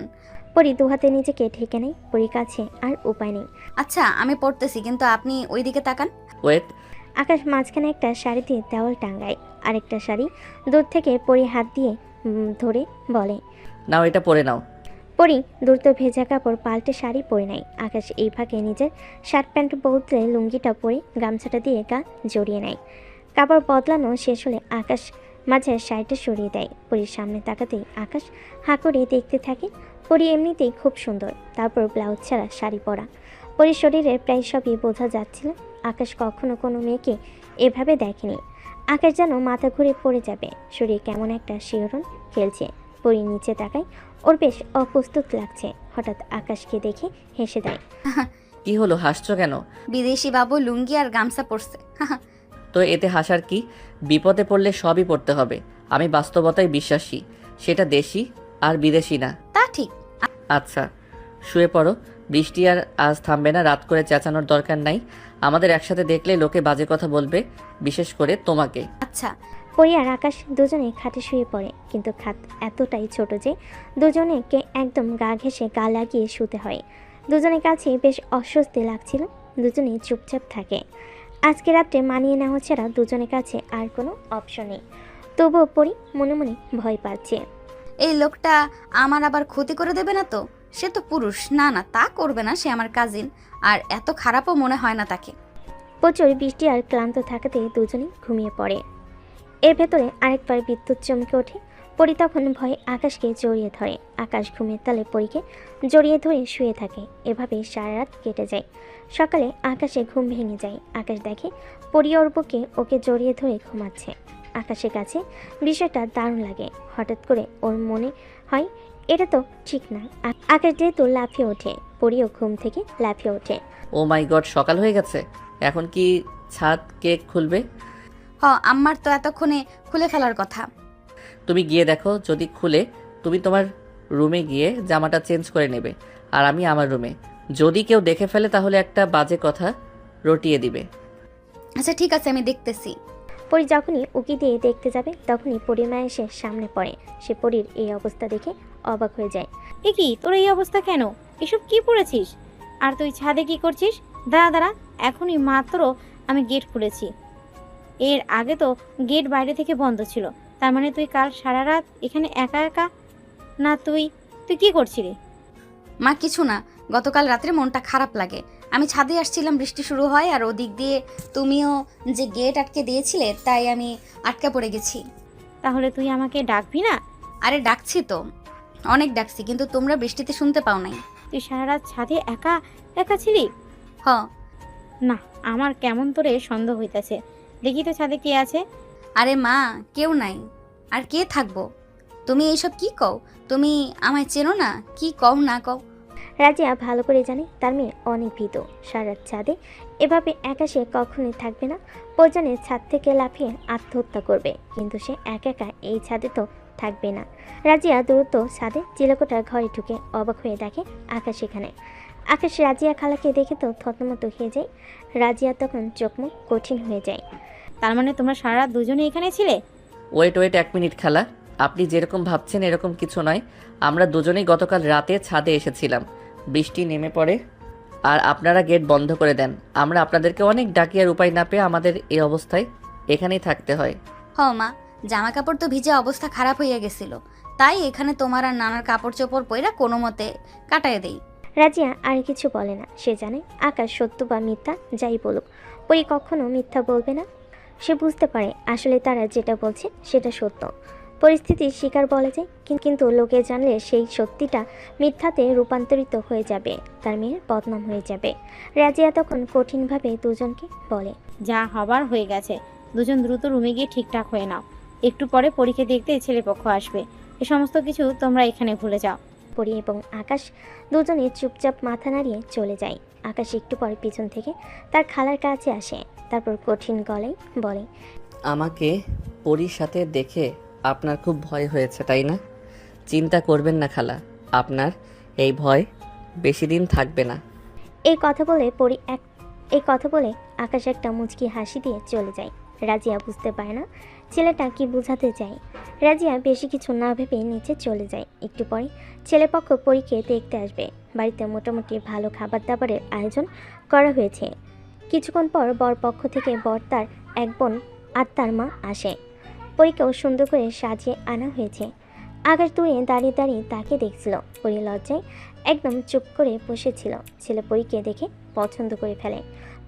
পরি দু হাতে নিজেকে ঢেকে নেয়। পরির কাছে আর উপায় নেই। আচ্ছা আমি পড়তেছি, কিন্তু আপনি ওইদিকে তাকান। ওয়েট। আকাশ মাঝখানে একটা শাড়ি দিয়ে দেওয়াল টাঙ্গায়। আরেকটা শাড়ি দূর থেকে পরি হাত দিয়ে ধরে বলে, নাও এটা পরে নাও। পরি দ্রুত ভেজা কাপড় পাল্টে শাড়ি পরে নেয়। আকাশ এই ফাঁকে নিজের শার্ট প্যান্ট বদলে লুঙ্গিটা পরে গামছাটা দিয়ে গা জড়িয়ে নেয়। কাপড় বদলানো শেষ হলে আকাশ মাঝে শাড়িটা সরিয়ে দেয়। পরির সামনে তাকাতেই আকাশ হাঁ করে দেখতে থাকে। পরি এমনিতেই খুব সুন্দর, তারপর ব্লাউজ ছাড়া শাড়ি পরা। পরির শরীরের প্রায় সবই বোঝা যাচ্ছিল। আকাশ কখনো কোনো মেয়েকে এভাবে দেখেনি। আকাশ যেন মাথা ঘুরে পড়ে যাবে। শরীর কেমন একটা শিহরণ খেলছে। পরি নিচে তাকায়, ওর বেশ অপ্রস্তুত লাগছে। হঠাৎ আকাশকে দেখে হেসে দেয়। কি হলো, হাসছো কেন? বিদেশি বাবু লুঙ্গি আর গামছা পরছে। তো এতে হাসার কি? বিপদে পড়লে সবই পড়তে হবে। আমি বাস্তবতায় বিশ্বাসী, সেটা দেশি আর বিদেশি না। তা ঠিক। আচ্ছা শুয়ে পড়ো, বৃষ্টি আর আজ থামবে না। রাত করে চেঁচানোর দরকার নাই। আমাদের একসাথে দেখলে লোকে বাজে কথা বলবে, বিশেষ করে তোমাকে। আচ্ছা। পরি আর আকাশ দুজনে খাটে শুয়ে পড়ে, কিন্তু খাট এতটাই ছোট যে দুজনেকে একদম গা ঘেঁষে গা লাগিয়ে শুতে হয়। দুজনের কাছে বেশ অস্বস্তি লাগছিল। দুজনেই চুপচাপ থাকে। আজকে রাত্রে মানিয়ে নেওয়া ছাড়া দুজনের কাছে আর কোনো অপশন নেই। তবুও পরি মনে মনে ভয় পাচ্ছে। এই লোকটা আমার আবার ক্ষতি করে দেবে না তো? সে তো পুরুষ। না না, তা করবে না, সে আমার কাজিন। আর এত খারাপও মনে হয় না তাকে। প্রচুর বৃষ্টি আর ক্লান্ত থাকাতে দুজনেই ঘুমিয়ে পড়ে। এর ভেতরে আরেকবার বিদ্যুৎ চমকে ওঠে। পরি তখন ভয়ে আকাশকে জড়িয়ে ধরে। আকাশ ঘুমের তালে পরীকে জড়িয়ে ধরে শুয়ে থাকে। এভাবে সারা রাত কেটে যায়। সকালে আকাশে ঘুম ভেঙে যায়। আকাশ দেখে পরি ওর বুকে ওকে জড়িয়ে ধরে ঘুমাচ্ছে। আকাশের কাছে বিষয়টা দারুণ লাগে। হঠাৎ করে ওর মনে হয় এটা তো ঠিক না। আকাশ যেহেতু লাফিয়ে ওঠে, পরিও ঘুম থেকে লাফিয়ে ওঠে। ও মাই গড, সকাল হয়ে গেছে। এখন কি ছাদ কেক খুলবে? আম্মার তো এতক্ষণে খুলে ফেলার কথা। তুমি গিয়ে দেখো, যদি খুলে তুমি তোমার রুমে গিয়ে জামাটা চেঞ্জ করে নেবে, আর আমি আমার রুমে। যদি কেউ দেখে ফেলে তাহলে একটা বাজে কথা রটিয়ে দিবে। আচ্ছা ঠিক আছে, আমি দেখতেছি। পরি যখনই উকি দিয়ে দেখতে যাবে তখনই পরির মা এসে সামনে পড়ে। সে পরির এই অবস্থা দেখে অবাক হয়ে যায়। এ কি, তোর এই অবস্থা কেন? এসব কি পড়েছিস? আর তুই ছাদে কি করছিস? দাঁড়া দাঁড়া, এখনই মাত্র আমি গেট খুলেছি। এর আগে তো গেট বাইরে থেকে বন্ধ ছিল। তার মানে তুই কাল সারা রাত এখানে একা একা? না, তুই কি করছিলি? মা কিছু না, গতকাল রাত্রে মনটা খারাপ লাগে। আমি ছাদে আসছিলাম, বৃষ্টি শুরু হয়, আর ওদিক দিয়ে তুমিও যে গেট আটকে দিয়েছিলে, তাই আমি আটকা পড়ে গেছি। তাহলে তুই আমাকে ডাকবি না? আরে ডাকছি তো, অনেক ডাকছি, কিন্তু তোমরা বৃষ্টিতে শুনতে পাও নাই। তুই সারা রাত ছাদে একা একা ছিলি? হ। না, আমার কেমন তোরে সন্দেহ হইতাছে। দেখি তো ছাদে কে আছে। আরে মা, কেউ নাই। আর কে থাকবো? তুমি এইসব কি কও? তুমি আমায় চেনো না? কি কও না কও? রাজিয়া ভালো করে জানে তার মেয়ে অনেক ভীত। সারা রাত ছাদে এভাবে একা সে কখনোই থাকবে না। প্রয়োজনে ছাদ থেকে লাফিয়ে আত্মহত্যা করবে, কিন্তু সে একা একা এই ছাদে তো থাকবে না। রাজিয়া দ্রুত ছাদে চিলেকোঠার ঘরে ঢুকে অবাক হয়ে দেখে আকাশ এখানে। আকাশ রাজিয়া খালাকে দেখে তো থতমত হয়ে যায়। রাজিয়া তখন চোখমুখ কঠিন হয়ে যায়। তার মানে তোমরা সারা রাত দুজনে এখানে ছিলে? ওয়েট ওয়েট, 1 মিনিট খালা। আপনি যেরকম ভাবছেন এরকম কিছু নয়। আমরা দুজনেই গতকাল রাতে ছাদে এসেছিলাম। বৃষ্টি নেমে পড়ে আর আপনারা গেট বন্ধ করে দেন। আমরা আপনাদেরকে অনেক ডাকি, আর উপায় না পেয়ে আমাদের এই অবস্থায় এখানেই থাকতে হয়। মা, জামা কাপড় তো ভিজে অবস্থা খারাপ হইয়া গেছিল, তাই এখানে তোমার আর নানার কাপড় চোপড় পইরা কোনো মতে কাটায় দেই। রাজিয়া আর কিছু বলে না। সে জানে আকাশ সত্য বা মিথ্যা যাই বলুক, পরি কখনো মিথ্যা বলবে না। সে বুঝতে পারে আসলে তারা যেটা বলছে সেটা সত্য। পরিস্থিতির শিকার বলা যায়, কিন্তু লোকে জানলে সেই সত্যিটা মিথ্যাতে রূপান্তরিত হয়ে যাবে। তার মেয়ের বদনাম হয়ে যাবে। রাজিয়া তখন কঠিনভাবে দুজনকে বলে, যা হবার হয়ে গেছে। দুজন দ্রুত রুমে গিয়ে ঠিকঠাক হয়ে নাও। একটু পরে পরীক্ষা দেখতে ছেলেপক্ষ আসবে। এ সমস্ত কিছু তোমরা এখানে ভুলে যাও। পরি এবং আকাশ দুজনে চুপচাপ মাথা নাড়িয়ে চলে যায়। আকাশ একটু পরে পিছন থেকে তার খালার কাছে আসে। তারপর কঠিন গলায় বলে, আমাকে পরীর সাথে দেখে আপনার খুব ভয় হয়েছে তাই না? চিন্তা করবেন না খালা, আপনার এই ভয় বেশি দিন থাকবে না। এই কথা বলে আকাশ একটা মুচকি হাসি দিয়ে চলে যায়। রাজিয়া বুঝতে পারে না ছেলেটা কি বোঝাতে চায়। রাজিয়া বেশি কিছু না ভেবে নিচে চলে যায়। একটু পরে ছেলেপক্ষ পরীকে দেখতে আসবে। বাড়িতে মোটামুটি ভালো খাবার দাবারের আয়োজন করা হয়েছে। কিছুক্ষণ পর বরপক্ষ থেকে বর তার এক বোন আর তার মা আসে। পরীকেও সুন্দর করে সাজিয়ে আনা হয়েছে। আকাশ দূরে দাঁড়িয়ে দাঁড়িয়ে তাকে দেখছিল। পরী লজ্জায় একদম চুপ করে বসেছিল। ছেলে পরীকে দেখে পছন্দ করে ফেলে।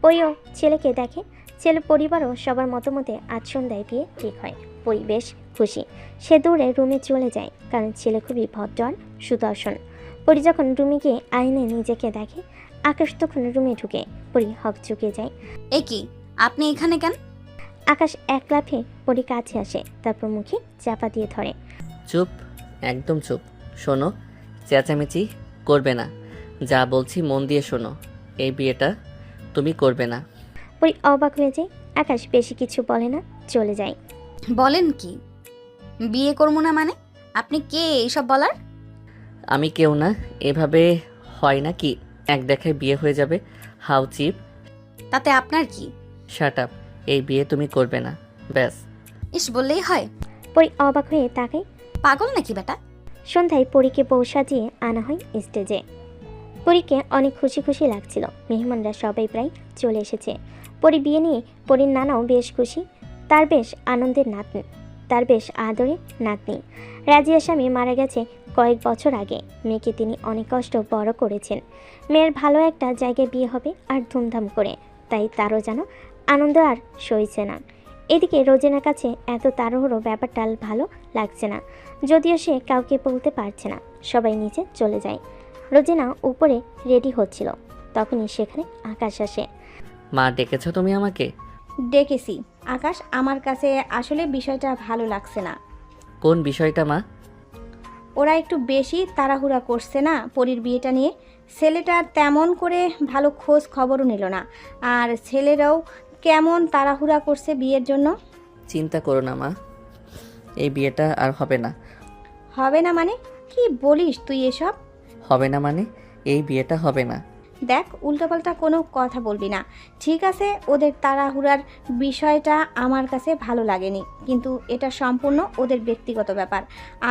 পরীও ছেলেকে দেখে। ছেলে পরিবারও সবার মতামতে আজ সন্ধ্যায় বিয়ে ঠিক হয়। পরী বেশ খুশি। সে দৌড়ে রুমে চলে যায়, কারণ ছেলে খুবই ভদ্র আর সুদর্শন। পরী যখন রুমে গিয়ে আয়নায় নিজেকে দেখে, আকাশ তখন রুমে ঢুকে। পরী হক চুকে যায়। এ কি, আপনি এখানে কেন? আকাশ এক লাফে পরী কাছে আসে, তারপর মুখে চাপা দিয়ে ধরে। চুপ, একদম চুপ। শোনো, চেঁচামেচি করবে না। যা বলছি মন দিয়ে শোনো। এই বিয়েটা তুমি করবে না। পরী অবাক হয়ে যায়। আকাশ বেশি কিছু বলে না, চলে যায়। বলেন কি বিয়ে করবো না মানে? আপনি কে এইসব বলার? আমি কেউ না। এভাবে হয় না কি এক দেখায় বিয়ে হয়ে যাবে? How cheap. তাতে আপনার কি? Shut up. এই বিয়ে তুমি করবে না, ব্যাস। ইস, বললেই হয়? পরী অবাক হয়ে তাকায়। পাগল নাকি বেটা? সন্ধ্যায় পরীকে বউ সাজিয়ে আনা হয় স্টেজে। পরীকে অনেক খুশি খুশি লাগছিল। মেহমানরা সবাই প্রায় চলে এসেছে। পরী বিয়ে নিয়ে পরীর নানাও বেশ খুশি। তার বেশ আদরের নাতনি। রাজিয়ার স্বামী মারা গেছে কয়েক বছর আগে। মেয়েকে তিনি অনেক কষ্ট বড় করেছেন। মেয়ের ভালো একটা জায়গায় বিয়ে হবে আর ধুমধাম করে, তাই তারও যেন আনন্দ আর সইছে না। এদিকে রোজিনার কাছে এত তাড়াহুড়ো ব্যাপারটা ভালো লাগছে না, যদিও সে কাউকে বলতে পারছে না। সবাই নিচে চলে যায়। রোজিনা উপরে রেডি হচ্ছিল, তখনই সেখানে আকাশ আসে। মা, ডেকেছো তুমি আমাকে? ডেকেছি আকাশ, আমার কাছে আসলে বিষয়টা ভালো লাগছে না। কোন বিষয়টা মা? ওরা একটু বেশি তাড়াহুড়া করছে না পরীর বিয়েটা নিয়ে। ছেলেটা তেমন করে ভালো খোঁজ খবরও নিল না, আর ছেলেরাও কেমন তাড়াহুড়া করছে বিয়ের জন্য। চিন্তা করো না মা, এই বিয়েটা আর হবে না। হবে না মানে? কি বলিস তুই এসব? হবে না মানে এই বিয়েটা হবে না। দেখ, উল্টোপাল্টা কোনো কথা বলবি না, ঠিক আছে? ওদের তাড়াহুড়ার বিষয়টা আমার কাছে ভালো লাগেনি, কিন্তু এটা সম্পূর্ণ ওদের ব্যক্তিগত ব্যাপার।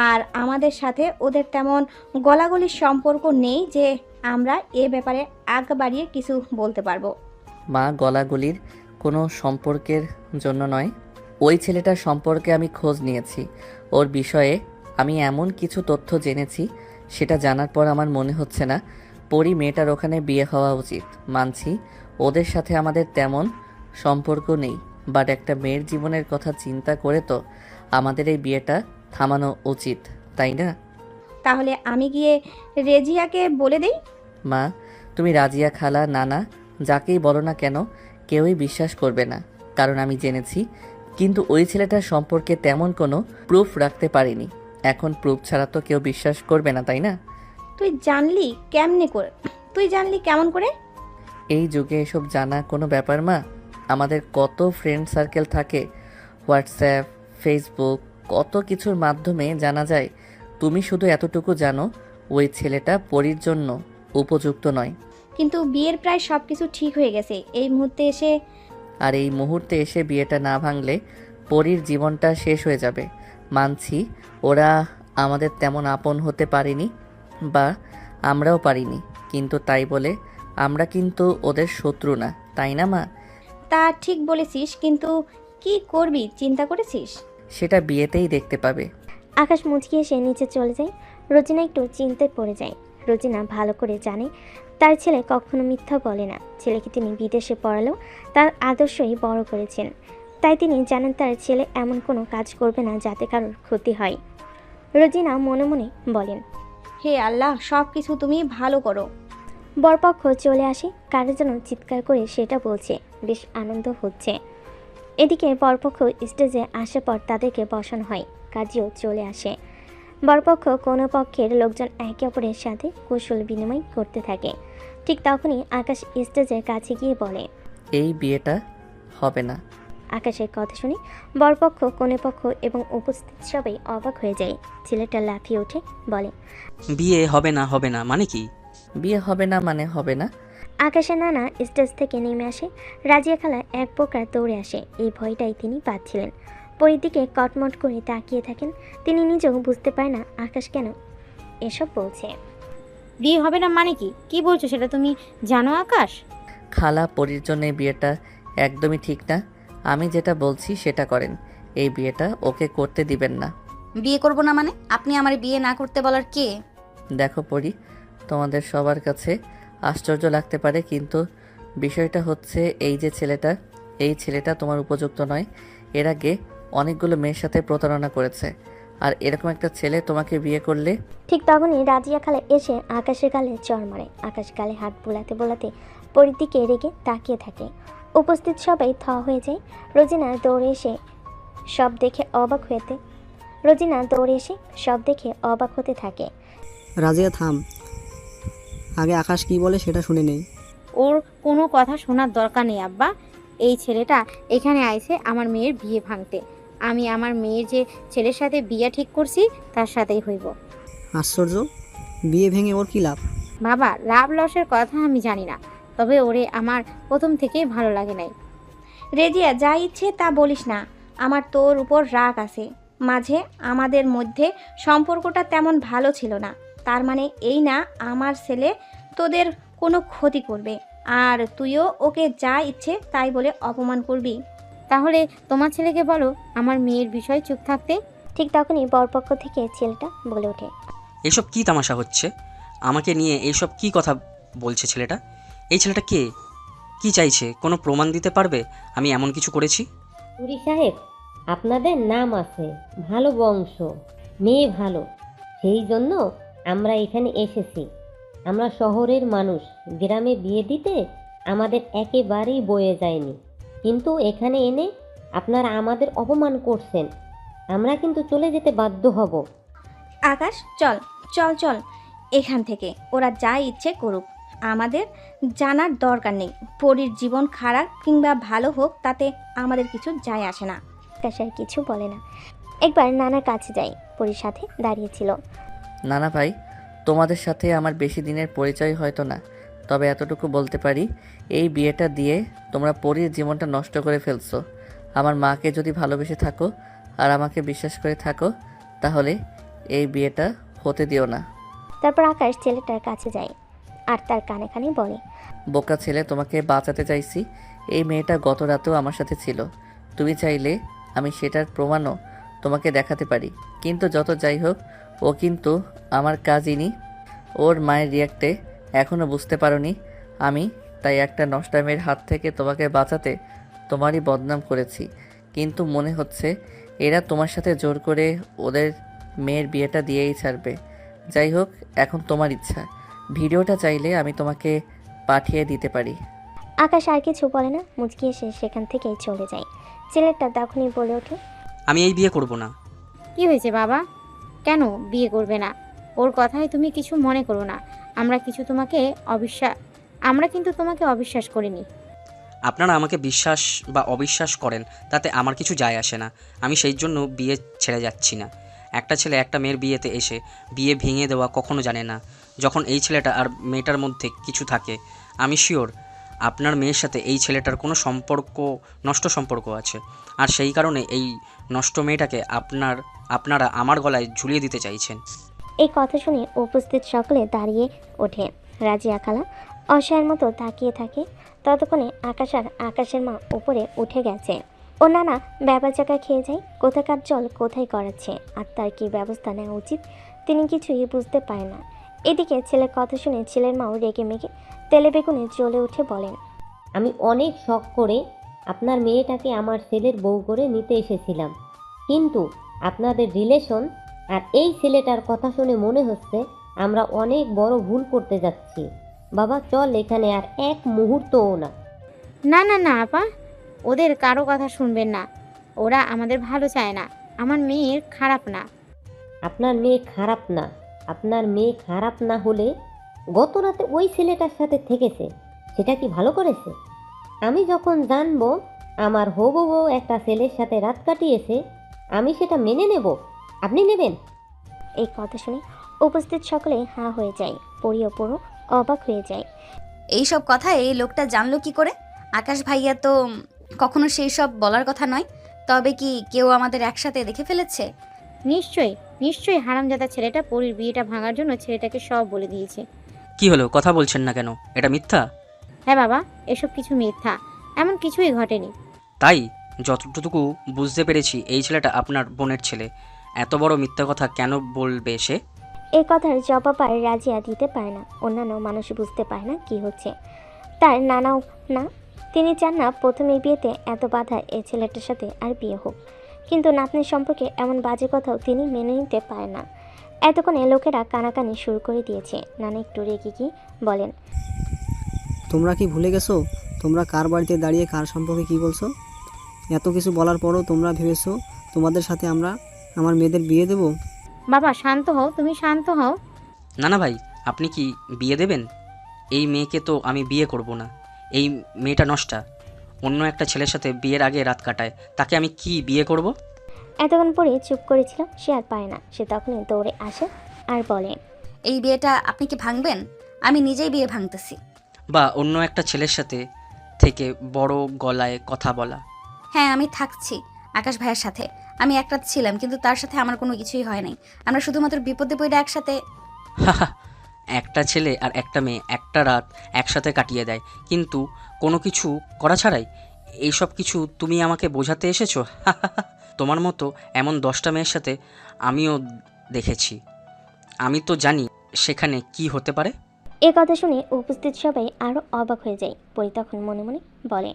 আর আমাদের সাথে ওদের তেমন গলাগলির সম্পর্ক নেই যে আমরা এ ব্যাপারে আগ বাড়িয়ে কিছু বলতে পারবো। মা, গলাগলির কোনো সম্পর্কের জন্য নয়। ওই ছেলেটার সম্পর্কে আমি খোঁজ নিয়েছি। ওর বিষয়ে আমি এমন কিছু তথ্য জেনেছি, সেটা জানার পর আমার মনে হচ্ছে না পরী মেয়েটার ওখানে বিয়ে হওয়া উচিত। মানছি ওদের সাথে আমাদের তেমন সম্পর্ক নেই, বাট একটা মেয়ের জীবনের কথা চিন্তা করে তো আমাদের এই বিয়েটা থামানো উচিত, তাই না? তাহলে আমি গিয়ে রেজিয়াকে বলে দেই। মা, তুমি রাজিয়া খালা নানা যাকেই বলো না কেন, কেউই বিশ্বাস করবে না, কারণ আমি জেনেছি। কিন্তু ওই ছেলেটার সম্পর্কে তেমন কোনো প্রুফ রাখতে পারিনি। এখন প্রুফ ছাড়া তো কেউ বিশ্বাস করবে না, তাই না? তুই জানলি কেমন করে? এই যুগে এসব জানা কোনো ব্যাপার মা? আমাদের কত ফ্রেন্ড সার্কেল থাকে, হোয়াটসঅ্যাপ, ফেসবুক, কত কিছুর মাধ্যমে জানা যায়। তুমি শুধু এতটুকু জানো ওই ছেলেটা পরীর জন্য উপযুক্ত নয়। কিন্তু বিয়ের প্রায় সব কিছু ঠিক হয়ে গেছে, এই মুহূর্তে এসে। আর এই মুহূর্তে এসে বিয়েটা না ভাঙলে পরীর জীবনটা শেষ হয়ে যাবে। মানছি ওরা আমাদের তেমন আপন হতে পারেনি, বা আমরাও পারিনি, কিন্তু তাই বলে আমরা কিন্তু ওদের শত্রু না, তাই না মা? তা ঠিক বলেছিস, কিন্তু কি করবি চিন্তা করেছিস? সেটা বিয়েতেই দেখতে পাবে। আকাশ মুচকি এসে নিচে চলে যায়। রোজিনা একটু চিন্তায় পড়ে যায়। রোজিনা ভালো করে জানে তার ছেলে কখনো মিথ্যা বলে না। ছেলেকে তিনি বিদেশে পড়ালেও তার আদর্শই বড় করেছেন, তাই তিনি জানেন তার ছেলে এমন কোনো কাজ করবে না যাতে কারোর ক্ষতি হয়। রোজিনা মনে মনে বলেন, হে আল্লাহ, সব কিছু তুমি ভালো করো। বরপক্ষ চলে আসে, কারো যেন চিৎকার করে সেটা বলছে। বেশ আনন্দ হচ্ছে। এদিকে বরপক্ষ স্টেজে আসার পর তাদেরকে বসানো হয়। কাজীও চলে আসে। বরপক্ষ কোনো পক্ষের লোকজন একে অপরের সাথে কৌশল বিনিময় করতে থাকে। ঠিক তখনই আকাশ স্টেজের কাছে গিয়ে বলে, এই বিয়েটা হবে না। আকাশের কথা শুনে বরপক্ষ কনেপক্ষ এবং উপস্থিত সবাই অবাক হয়ে যায়। ছেলেটা লাফিয়ে ওঠে, বলে, বিয়ে হবে না হবে না মানে কি? বিয়ে হবে না মানে হবে না। আকাশের নানা স্টেজ থেকে নেমে আসে। রাজিয়া খালা এক প্রকার দৌড়ে আসে। এই ভয়টাই তিনি পাচ্ছিলেন। পরীর দিকে কটমট করে তাকিয়ে থাকেন। তিনি নিজেও বুঝতে পারে না আকাশ কেন এসব বলছে। বিয়ে হবে না মানে কি? কি বলছো সেটা তুমি জানো আকাশ? খালা, পরির জন্য এই বিয়েটা একদমই ঠিক না। আমি যেটা বলছি সেটা করেন। এই বিয়েটা ওকে করতে দিবেন না। বিয়ে করব না মানে? আপনি আমার বিয়ে না করতে বলার কে? দেখো পরি, তোমাদের সবার কাছে আশ্চর্য লাগতে পারে, কিন্তু বিষয়টা হচ্ছে এই ছেলেটা তোমার উপযুক্ত নয়। এর আগে অনেকগুলো মেয়ের সাথে প্রতারণা করেছে, আর এরকম একটা ছেলে তোমাকে বিয়ে করলে। ঠিক তখনই রাজিয়া খালা এসে আকাশের গালে চড় মারে। আকাশ গালে হাত বোলাতে বোলাতে পরীর দিকে রেগে তাকিয়ে থাকে। উপস্থিত সবাই থ হয়ে যায়। রোজিনা দৌড়ে এসে সব দেখে অবাক হতে থাকে। রাজিয়া থাম, আগে আকাশ কি বলে সেটা শুনে নেই। ওর কোনো কথা শোনার দরকার নেই আব্বা। এই ছেলেটা এখানে আইছে আমার মেয়ের বিয়ে ভাঙতে। আমি আমার মেয়ের যে ছেলের সাথে বিয়ে ঠিক করছি তার সাথেই হইব। আশ্চর্য, বিয়ে ভেঙে ওর কী লাভ? বাবা, লাভ লসের কথা আমি জানি না, তবে ওরে আমার প্রথম থেকেই ভালো লাগে নাই। রেজিয়া, যা ইচ্ছে তা বলিস না। আমার তোর উপর রাগ আছে। মাঝে আমাদের মধ্যে সম্পর্কটা তেমন ভালো ছিল না। তার মানে এই না আমার ছেলে তোদের কোনো ক্ষতি করবে, আর তুইও ওকে যা ইচ্ছে তাই বলে অপমান করবি। তাহলে তোমার ছেলেকে বলো আমার মেয়ের বিষয়ে চুপ থাকতে। ঠিক তখনই বরপক্ষ থেকে ছেলেটা বলে ওঠে, এসব কি তামাশা হচ্ছে? আমাকে নিয়ে এইসব কি কথা বলছে ছেলেটা? এই ছেলেটা কে? কি চাইছে? কোনো প্রমাণ দিতে পারবে আমি এমন কিছু করেছি? পুরি সাহেব, আপনাদের নাম আছে, ভালো বংশ, মেয়ে ভালো, সেই জন্য আমরা এখানে এসেছি। আমরা শহরের মানুষ, গ্রামে বিয়ে দিতে আমাদের একেবারেই বয়ে যায়নি, কিন্তু এখানে এনে আপনারা আমাদের অপমান করছেন। আমরা কিন্তু চলে যেতে বাধ্য হব। আকাশ, চল চল চল এখান থেকে। ওরা যা ইচ্ছে করুক, আমাদের জানার দরকার নেই। পরীর জীবন খারাপ কিংবা ভালো হোক তাতে আমাদের কিছু যায় আসে না। আকাশ আর কিছু বলে না। একবার নানার কাছে যাই, পরীর সাথে দাঁড়িয়েছিল। নানা ভাই, তোমাদের সাথে আমার বেশি দিনের পরিচয় হয়তো না, তবে এতটুকু বলতে পারি, এই বিয়েটা দিয়ে তোমরা পরীর জীবনটা নষ্ট করে ফেলছো। আমার মাকে যদি ভালোবেসে থাকো আর আমাকে বিশ্বাস করে থাকো, তাহলে এই বিয়েটা হতে দিও না। তারপর আকাশ ছেলেটার কাছে যায় আর তার কানে কানে বলে, বোকা ছেলে, তোমাকে বাঁচাতে চাইছি। এই মেয়েটা গত রাতেও আমার সাথে ছিল। তুমি চাইলে আমি সেটার প্রমাণও তোমাকে দেখাতে পারি, কিন্তু যত যাই হোক, ও কিন্তু আমার কাজিনই। ওর মায়ের রিয়াক্টে এখনও বুঝতে পারোনি। আমি তাই একটা নষ্টামের হাত থেকে তোমাকে বাঁচাতে তোমারই বদনাম করেছি, কিন্তু মনে হচ্ছে এরা তোমার সাথে জোর করে ওদের মেয়ের বিয়েটা দিয়েই ছাড়বে। যাই হোক, এখন তোমার ইচ্ছা। ভিডিওটা চাইলে আমি তোমাকে পাঠিয়ে দিতে পারি। আকাশ আর কিছু বলে না, মুচকি এসে সেখান থেকেই চলে যায়। ছেলেটা তখনই বলে ওঠে, আমি এই বিয়ে করব না। কি হয়েছে বাবা? কেন বিয়ে করবে না? ওর কথায় তুমি কিছু মনে করো না। আমরা কিন্তু তোমাকে অবিশ্বাস করিনি। আপনারা আমাকে বিশ্বাস বা অবিশ্বাস করেন তাতে আমার কিছু যায় আসে না। আমি সেই জন্য বিয়ে ছেড়ে যাচ্ছি না। একটা ছেলে একটা মেয়ের বিয়েতে এসে বিয়ে ভেঙে দেওয়া কখনো জানে না। যখন এই ছেলেটা আর মেয়েটার মধ্যে কিছু থাকে, আমি শিওর আপনার মেয়ের সাথে এই ছেলেটার কোনো নষ্ট সম্পর্ক আছে, আর সেই কারণে এই নষ্ট মেয়েটাকে আপনারা আমার গলায় ঝুলিয়ে দিতে চাইছেন। এই কথা শুনে উপস্থিত সকলে দাঁড়িয়ে ওঠে। রাজিয়া খালা অসহায়ের মতো তাকিয়ে থাকে। ততক্ষণে আকাশ আর আকাশের মা উপরে উঠে গেছে। ও নানা ব্যাপার চাকা খেয়ে যায়। কোথাকার জল কোথায় করাচ্ছে আর তার কী ব্যবস্থা নেওয়া উচিত তিনি কিছুই বুঝতে পারেন না। এদিকে ছেলের কথা শুনে ছেলের মাও রেগে মেগে তেলে বেগুনে জ্বলে উঠে বলেন, আমি অনেক শখ করে আপনার মেয়েটাকে আমার ছেলের বউ করে নিতে এসেছিলাম, কিন্তু আপনাদের রিলেশন আর এই ছেলেটার কথা শুনে মনে হচ্ছে আমরা অনেক বড় ভুল করতে যাচ্ছি। বাবা চল এখানে আর এক মুহূর্তও না। না না না আপা, ওদের কারো কথা শুনবেন না। ওরা আমাদের ভালো চায় না। আমার মেয়ের খারাপ না। আপনার মেয়ে খারাপ না? আপনার মেয়ে খারাপ না হলে গত রাতে ওই ছেলেটার সাথে থেকেছে, সেটা কি ভালো করেছে? আমি যখন জানবো আমার হবু বউ একটা ছেলের সাথে রাত কাটিয়েছে, আমি সেটা মেনে নেব? আপনি নেবেন? এই কথা শুনে উপস্থিত সকলে হাঁ হয়ে যায়। পরিও পুরো অবাক হয়ে যায়। এইসব কথা এই লোকটা জানলো কি করে? আকাশ ভাইয়া তো কখনো সেই সব বলার কথা নয়। তবে কি কেউ আমাদের একসাথে দেখে ফেলেছে? নিশ্চয়ই নিশ্চয়ই হারামজাদা ছেলেটা পরীর বিয়েটা ভাঙার জন্য ছেলেটাকে সব বলে দিয়েছে। কি হলো, কথা বলছেন না কেন? এটা মিথ্যা? হ্যাঁ বাবা, এসব কিছু মিথ্যা, এমন কিছুই ঘটেনি। তাই? যতটুকু বুঝতে পেরেছি এই ছেলেটা আপনার বোনের ছেলে। এত বড় মিথ্যা কথা কেন বলবে সে? এই কথার জবাব আর রাজিয়া দিতে পারে না। অন্যান্য মানুষ বুঝতে পারে না কি হচ্ছে। তার নানাও না, তিনি চান না প্রথমেই বিয়েতে এত বাধা এই ছেলেটার সাথে আর বিয়ে হোক। কিন্তু নাতনির সম্পর্কে এমন বাজে কথাও তিনি মেনে নিতে পারে না। এতক্ষণে লোকেরা কানাকানি শুরু করে দিয়েছে। নানা একটু রেগে কি বলেন, তোমরা কি ভুলে গেছো তোমরা কার বাড়িতে দাঁড়িয়ে কার সম্পর্কে কি বলছো? এত কিছু বলার পরও তোমরা ভেবেছো তোমাদের সাথে আমার মেয়েদের বিয়ে দেবো? বাবা শান্ত হও, তুমি শান্ত হও। না না ভাই, আপনি কি বিয়ে দেবেন? এই মেয়েকে তো আমি বিয়ে করব না। এই মেয়েটা নষ্টা, অন্য একটা ছেলের সাথে বিয়ের আগে রাত কাটায়, তাকে আমি কি বিয়ে করব? এতক্ষণ পরে চুপ করেছিল। সে আর পায় না। সে তখনই দৌড়ে আসে আর বলে, এই বিয়েটা আপনি কি ভাঙবেন? আমি নিজেই বিয়ে ভাঙতেছি। বা অন্য একটা ছেলের সাথে থেকে বড় গলায় কথা বলা? হ্যাঁ, আমি থাকছি আকাশ ভাইয়ের সাথে। আমি এক রাত ছিলাম, কিন্তু তার সাথে আমার কোনো কিছুই হয় নাই। আমরা শুধুমাত্র বিপদে পড়ে একসাথে। একটা ছেলে আর একটা মেয়ে একটা রাত একসাথে কাটিয়ে দেয়, কিন্তু কোনো কিছু করা ছাড়াই। এইসব কিছু তুমি আমাকে বোঝাতে এসেছো? তোমার মতো এমন 10টা মেয়ের সাথে আমিও দেখেছি। আমি তো জানি সেখানে কি হতে পারে। এ কথা শুনে উপস্থিত সবাই আরও অবাক হয়ে যায়। পরি তখন মনে মনে বলে,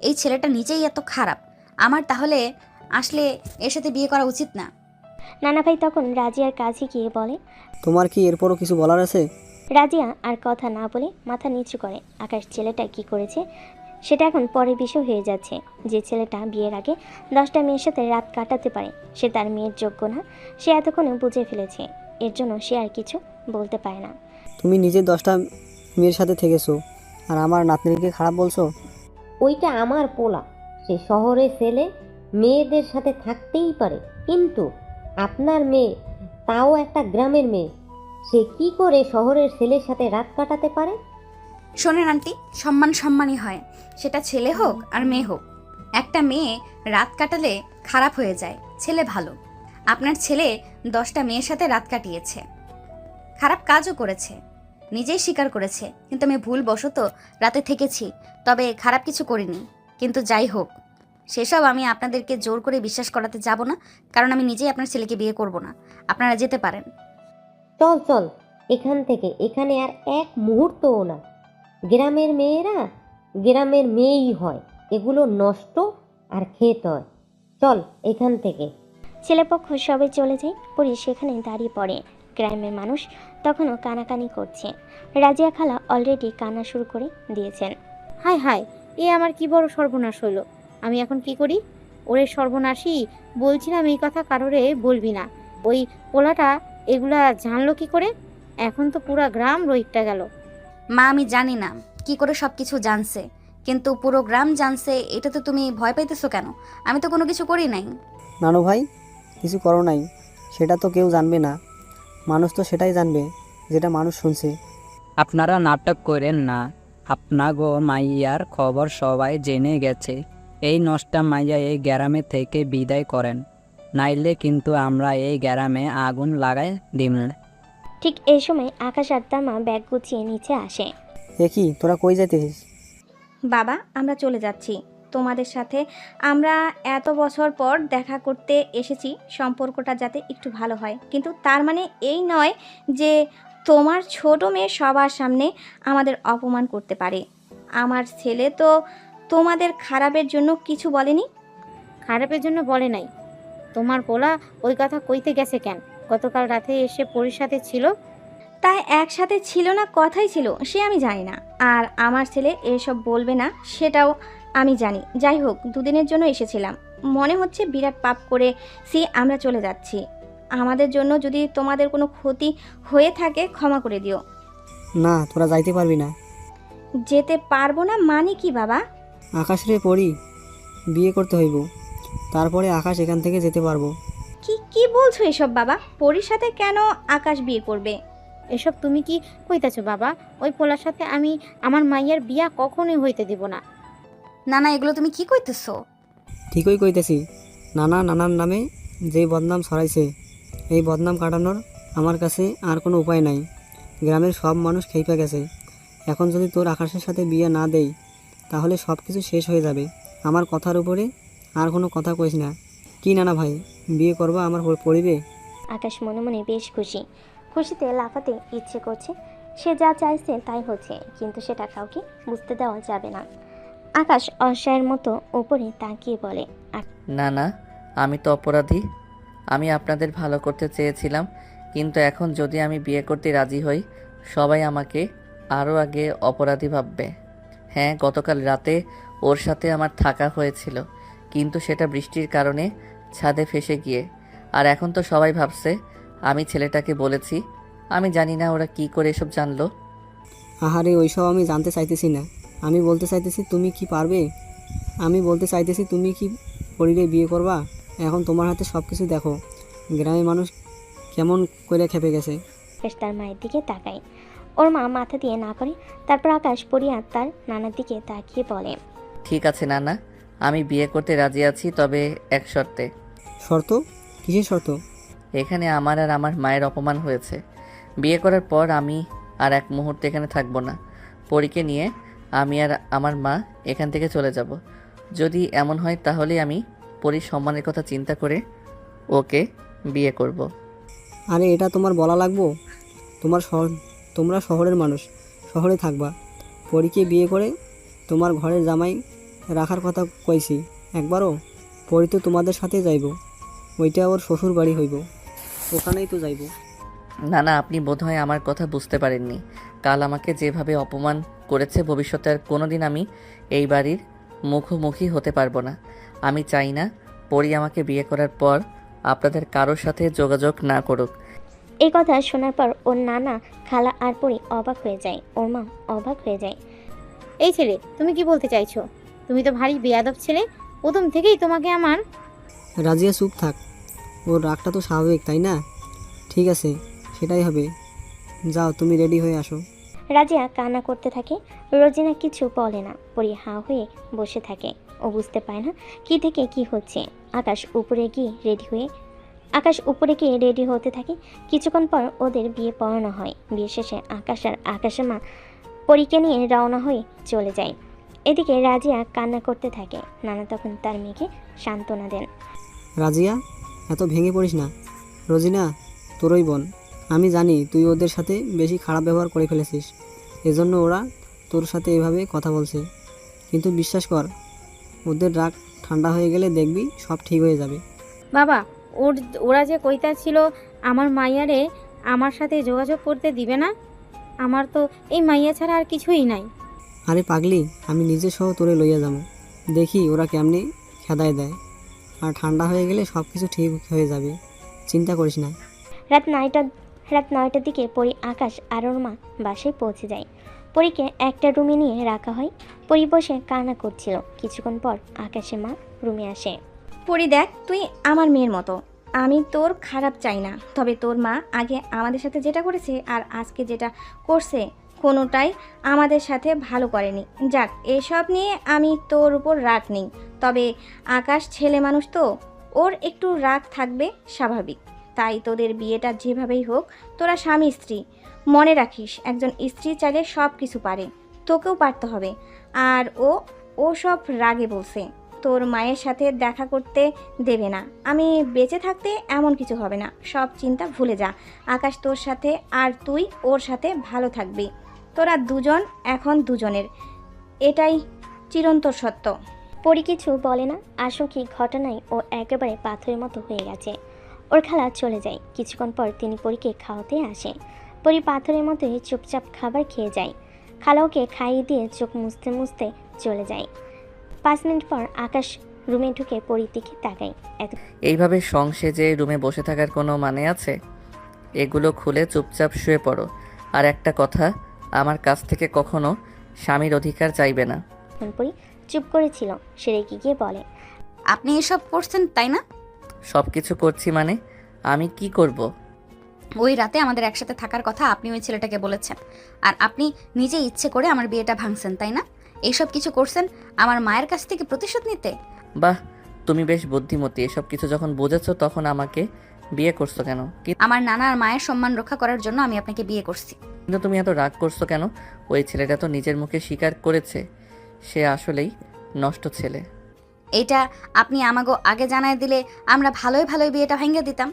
এই ছেলেটা নিজেই এত খারাপ, আমার তাহলে আসলে এর সাথে বিয়ে করা উচিত না। নানা ভাই তখন রাজিয়ার কাছে গিয়ে বলে, তোমার কি এরপরও কিছু বলার আছে? রাজিয়া আর কথা না বলে মাথা নিচু করে। আকাশ ছেলেটা কি করেছে সেটা এখন পরের বিষয় হয়ে যাচ্ছে। যে ছেলেটা বিয়ের আগে 10টা মেয়ের সাথে রাত কাটাতে পারে সে তার মেয়ের যোগ্য না, সে এতক্ষণে বুঝে ফেলেছে। এর জন্য সে আর কিছু বলতে পারে না। তুমি নিজে 10টা মেয়ের সাথে থেকেছো আর আমার নাতনিকে খারাপ বলছো? ওইটা আমার পোলা, সে শহরের ছেলে, মেয়েদের সাথে থাকতেই পারে, কিন্তু আপনার মেয়ে, তাও একটা গ্রামের মেয়ে, সে কি করে শহরের ছেলের সাথে রাত কাটাতে পারে? শোনেন আন্টি, সম্মানই হয়, সেটা ছেলে হোক আর মেয়ে হোক। একটা মেয়ে রাত কাটালে খারাপ হয়ে যায়, ছেলে ভালো। আপনার ছেলে 10টা মেয়ের সাথে রাত কাটিয়েছে, খারাপ কাজও করেছে, নিজেই স্বীকার করেছে। কিন্তু আমি ভুলবশত রাতে থেকেছি, তবে খারাপ কিছু করিনি। কিন্তু যাই হোক, সেসব আমি আপনাদেরকে জোর করে বিশ্বাস করাতে যাব না, কারণ আমি নিজেই আপনার ছেলেকে বিয়ে করব না। আপনারা যেতে পারেন। চল চল এখান থেকে, এখানে আর এক মুহূর্তও না। গ্রামের মেয়েরা গ্রামের মেয়েই হয়, এগুলো নষ্ট আর খেত হয়। চল এখান থেকে। ছেলেপক্ষ সবাই চলে যায়। পরি সেখানে দাঁড়িয়ে পড়ে। গ্রামের মানুষ তখনও কানাকানি করছে। রাজিয়া খালা অলরেডি কান্না শুরু করে দিয়েছেন। হায় হায়, এ আমার কি বড় সর্বনাশ হইল। আমি এখন কি করি? ওরে সর্বনাশী, বলছিলাম এই কথা কারোরে বলবি না। ওই পোলাটা এগুলা জানলো কি করে? এখন তো পুরা গ্রাম রইটটা গেল। মা, আমি জানি না কি করে সব কিছু জানছে, কিন্তু পুরো গ্রাম জানছে। এটা তো তুমি ভয় পাইতেছো কেন? আমি তো কোনো কিছু করি নাই। নানু ভাই, কিছু করো নাই, সেটা তো কেউ জানবে না। মানুষ তো সেটাই জানবে যেটা মানুষ শুনছে। আপনারা নাটক করেন না। আপনাগো মাইয়ার খবর সবাই জেনে গেছে। এই নষ্টা মাইয়া এই গ্রামে থেকে বিদায় করেন, নাইলে কিন্তু আমরা এই গ্রামে আগুন লাগাই দিম। ঠিক এই সময় আকাশ আর তার মা ব্যাগ গুছিয়ে নিচে আসে। এ কি, তোরা কই যেতেছিস? বাবা, আমরা চলে যাচ্ছি তোমাদের সাথে। আমরা এত বছর পর দেখা করতে এসেছি, সম্পর্কটা যাতে একটু ভালো হয়। কিন্তু তার মানে এই নয় যে তোমার ছোট মেয়ে সবার সামনে আমাদের অপমান করতে পারে। আমার ছেলে তো তোমাদের খারাপের জন্য কিছু বলেনি। খারাপের জন্য বলে নাই। তোমার পোলা ওই কথা কইতে গেছে কেন? গতকাল রাতে এসে পরীর সাথে ছিল। তাই একসাথে ছিল না, কথাই ছিল, সে আমি জানি না। আর আমার ছেলে এসব বলবে না সেটাও আমি জানি। যাই হোক, দুদিনের জন্য এসেছিলাম, মনে হচ্ছে বিরাট পাপ করে আমরা চলে যাচ্ছি। আমাদের জন্য যদি তোমাদের কোনো ক্ষতি হয়ে থাকে ক্ষমা করে দিও। না, তোরা যাইতে পারবি না। যেতে পারবো না মানে কি বাবা? আকাশ রে পড়ি, বিয়ে করতে হইব, তারপরে আকাশ এখান থেকে যেতে পারবো। কি কি বলছো এসব বাবা? পরীর সাথে কেন আকাশ বিয়ে করবে? এসব তুমি কি কইতাছো বাবা? ওই পোলার সাথে আমি আমার মাইয়ার বিয়া কখনোই হইতে দেব না। না না, এগুলো তুমি কি কইতেছো? ঠিকই কইতেছি, নানার নামে যে বদনাম ছড়াইছে, এই বদনাম কাটানোর আমার কাছে আর কোনো উপায় নাই। গ্রামের সব মানুষ খেইপা গেছে। এখন যদি তোর আকাশের সাথে বিয়ে না দেই তাহলে সব কিছু শেষ হয়ে যাবে। আমার কথার উপরে আর কোনো কথা কইস না। কি নানা ভাই, বিয়ে করবা আমার পরিবে? আকাশ মনে মনে বেশ খুশি, খুশিতে লাফাতে ইচ্ছে করছে। সে যা চাইছে তাই হচ্ছে, কিন্তু সেটা কাউকে বুঝতে দেওয়া যাবে না। আকাশ অসহায়ের মতো উপরে তাকিয়ে বলে, না না, আমি তো অপরাধী। আমি আপনাদের ভালো করতে চেয়েছিলাম, কিন্তু এখন যদি আমি বিয়ে করতে রাজি হই সবাই আমাকে আরও আগে অপরাধী ভাববে। হ্যাঁ, গতকাল রাতে ওর সাথে আমার থাকা হয়েছিল, কিন্তু সেটা বৃষ্টির কারণে ছাদে ফেসে গিয়ে। আর এখন তো সবাই ভাবছে আমি ছেলেটাকে বলেছি। আমি জানি না ওরা কি করে এসব জানলো। আহারে, ওইসব আমি জানতে চাইতেছি না। আমি বলতে চাইতেছি তুমি কি পারবে। আমি বলতে চাইতেছি তুমি কি পরিরে বিয়ে করবা? এখন তোমার হাতে সব কিছু। দেখো গ্রামের মানুষ কেমন করে খেপে গেছে। আকাশ তার মায়ের দিকে তাকায়। ওর মা মাথা দিয়ে না করে। তারপর আকাশ পরিয়া তার নানার দিকে তাকিয়ে বলে, ঠিক আছে নানা, আমি বিয়ে করতে রাজি আছি, তবে এক শর্তে। শর্ত? কিসের শর্ত? এখানে আমার আর আমার মায়ের অপমান হয়েছে। বিয়ে করার পর আমি আর এক মুহূর্তে এখানে থাকবো না। পরীকে নিয়ে আমি আর আমার মা এখান থেকে চলে যাব। যদি এমন হয় তাহলে আমি পরীর সম্মানের কথা চিন্তা করে ওকে বিয়ে করব। আরে এটা তোমার বলা লাগবো? তোমরা শহরের মানুষ, শহরে থাকবা। পরীকে বিয়ে করে তোমার ঘরের জামাই রাখার কথা কইছি একবারও? পরী তো তোমাদের সাথে যাইব, ওইটা ওর শ্বশুর বাড়ি হইব, ওখানেই তো যাইব। না না, আপনি বোধহয় আমার কথা বুঝতে পারেননি। কাল আমাকে যেভাবে অপমান করেছে, ভবিষ্যতে আর কোনোদিন আমি এই বাড়ির মুখোমুখি হতে পারবো না। আমি চাই না পরী আমাকে বিয়ে করার পর আপনাদের কারোর সাথে যোগাযোগ না করুক। এই কথা শোনার পর ওর নানা, খালা আর পরি অবাক হয়ে যায়। ওর মা অবাক হয়ে যায়। এই ছেলে, তুমি কি বলতে চাইছো? তুমি তো ভারী বেয়াদব ছেলে। প্রথম থেকেই তোমাকে আমার রাজিয়া চুপ থাক, ওর রাগটা তো স্বাভাবিক তাই না? ঠিক আছে, সেটাই হবে। যাও তুমি রেডি হয়ে আসো। রাজিয়া কান্না করতে থাকে। রোজিনা কিছু বলে না। পরি হাঁ হয়ে বসে থাকে। ও বুঝতে পারে না কি থেকে কি হচ্ছে। আকাশ উপরে গিয়ে রেডি হতে থাকে। কিছুক্ষণ পর ওদের বিয়ে পড়ানো হয়। বিয়ে শেষে আকাশ আর আকাশের মা পরীকে নিয়ে রওনা হয়ে চলে যায়। এদিকে রাজিয়া কান্না করতে থাকে। নানা তখন তার মেয়েকে সান্ত্বনা দেন। রাজিয়া, এত ভেঙে পড়িস না। রোজিনা তোরই বোন, আমি জানি তুই ওদের সাথে বেশি খারাপ ব্যবহার করে ফেলেছিস, এজন্য ওরা তোর সাথে এভাবে কথা বলছে। কিন্তু বিশ্বাস কর, ওদের রাগ ঠান্ডা হয়ে গেলে দেখবি সব ঠিক হয়ে যাবে। বাবা, ওরা যে কইতা ছিল আমার মাইয়ারে আমার সাথে যোগাযোগ করতে দিবে না। আমার তো এই মাইয়া ছাড়া আর কিছুই নাই। আরে পাগলি, আমি নিজে সহ তোরে লইয়া যাবো, দেখি ওরা কেমনি খেদায় দেয়। আর ঠান্ডা হয়ে গেলে সব কিছু ঠিক হয়ে যাবে, চিন্তা করিস না। রাত 9টার দিকে পরি, আকাশ আর ওর মা বাসায় পৌঁছে যায়। পরীকে একটা রুমে নিয়ে রাখা হয়। পরি বসে কান্না করছিল। কিছুক্ষণ পর আকাশের মা রুমে আসে। পরি দেখ, তুই আমার মেয়ের মতো। আমি তোর খারাপ চাই না, তবে তোর মা আগে আমাদের সাথে যেটা করেছে আর আজকে যেটা করছে কোনোটাই আমাদের সাথে ভালো করেনি। যাক, এসব নিয়ে আমি তোর উপর রাগ নেই, তবে আকাশ ছেলে মানুষ তো, ওর একটু রাগ থাকবে স্বাভাবিক। তাই তোদের বিয়েটা যেভাবেই হোক, তোরা স্বামী স্ত্রী, মনে রাখিস একজন স্ত্রী চাইলে সব কিছু পারে, তোকেও পারতে হবে। আর ও সব রাগে বলছে তোর মায়ের সাথে দেখা করতে দেবে না। আমি বেঁচে থাকতে এমন কিছু হবে না, সব চিন্তা ভুলে যা। আকাশ তোর সাথে আর তুই ওর সাথে ভালো থাকবি। তোরা দুজন এখন দুজনের, এটাই চিরন্তর সত্য। পরি কিছু বলে না। আশঙ্কি ঘটনায় ও একেবারে পাথরের মতো হয়ে গেছে। ওর খালা চলে যায়। কিছুক্ষণ পর তিনি পরীকে খাওয়াতে আসে। পরি পাথরের মতোই চুপচাপ খাবার খেয়ে যায়। খালা ওকে খাইয়ে দিয়ে চোখ মুছতে মুছতে চলে যায়। 5 মিনিট পর আকাশ রুমে ঢুকে পরির দিকে তাকায়। এইভাবে সংসেজে রুমে বসে থাকার কোনো মানে আছে? এগুলো খুলে চুপচাপ শুয়ে পড়ো। আর একটা কথা, আমার কাছ থেকে কখনো স্বামীর অধিকার চাইবে না। পরি চুপ করেছিল সে রেগে গিয়ে বলে, আপনি এসব করছেন তাই না? সব কিছু করছি মানে আমি কি করব? ওই রাতে আমাদের একসাথে থাকার কথা আপনি ওই ছেলেটাকে বলেছেন, আর আপনি নিজে ইচ্ছে করে আমার বিয়েটা ভাঙছেন তাই না? এইসব কিছু করছেন আমার মায়ের কাছ থেকে প্রতিশোধ নিতে। বাহ, তুমি বেশ বুদ্ধিমতী। এসব কিছু যখন বুঝেছো তখন আমাকে বিয়ে করছো কেন? আমার নানা আর মায়ের সম্মান রক্ষা করার জন্য আমি আপনাকে বিয়ে করছি। কিন্তু তুমি এত রাগ করছো কেন? ওই ছেলেটা তো নিজের মুখে স্বীকার করেছে সে আসলেই নষ্ট ছেলে। এইটা আপনি আমাগো আগে জানায় দিলে আমরা ভালোই ভালোই বিয়েটা ভেঙে দিতাম।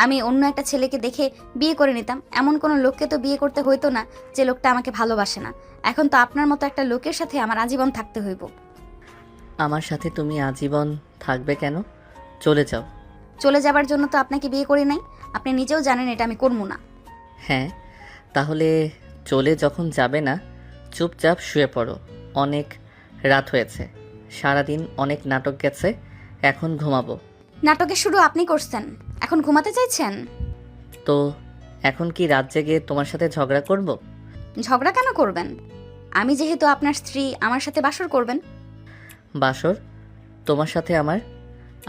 আমি অন্য একটা ছেলেকে দেখে বিয়ে করে নিতাম। এমন কোনো লোককে তো বিয়ে করতে হইতো না যে লোকটা আমাকে ভালোবাসে না। এখন তো আপনার মতো একটা লোকের সাথে আমার আজীবন থাকতে হইব। আমার সাথে তুমি আজীবন থাকবে কেন? চলে যাও। চলে যাবার জন্য তো আপনাকে বিয়ে করি নাই। আপনি নিজেও জানেন এটা আমি করবো না। হ্যাঁ, তাহলে চলে যখন যাবে না চুপচাপ শুয়ে পড়ো। অনেক রাত হয়েছে, সারাদিন অনেক নাটক গেছে, এখন ঘুমাবো। নাটকে শুরু আপনি করছেন, এখন ঘুমাতে চাইছেন? তো এখন কি রাত জেগে তোমার সাথে ঝগড়া করব? ঝগড়া কেন করবেন? আমি যেহেতু আপনার স্ত্রী, আমার সাথে বাসর করবেন। বাসর? তোমার সাথে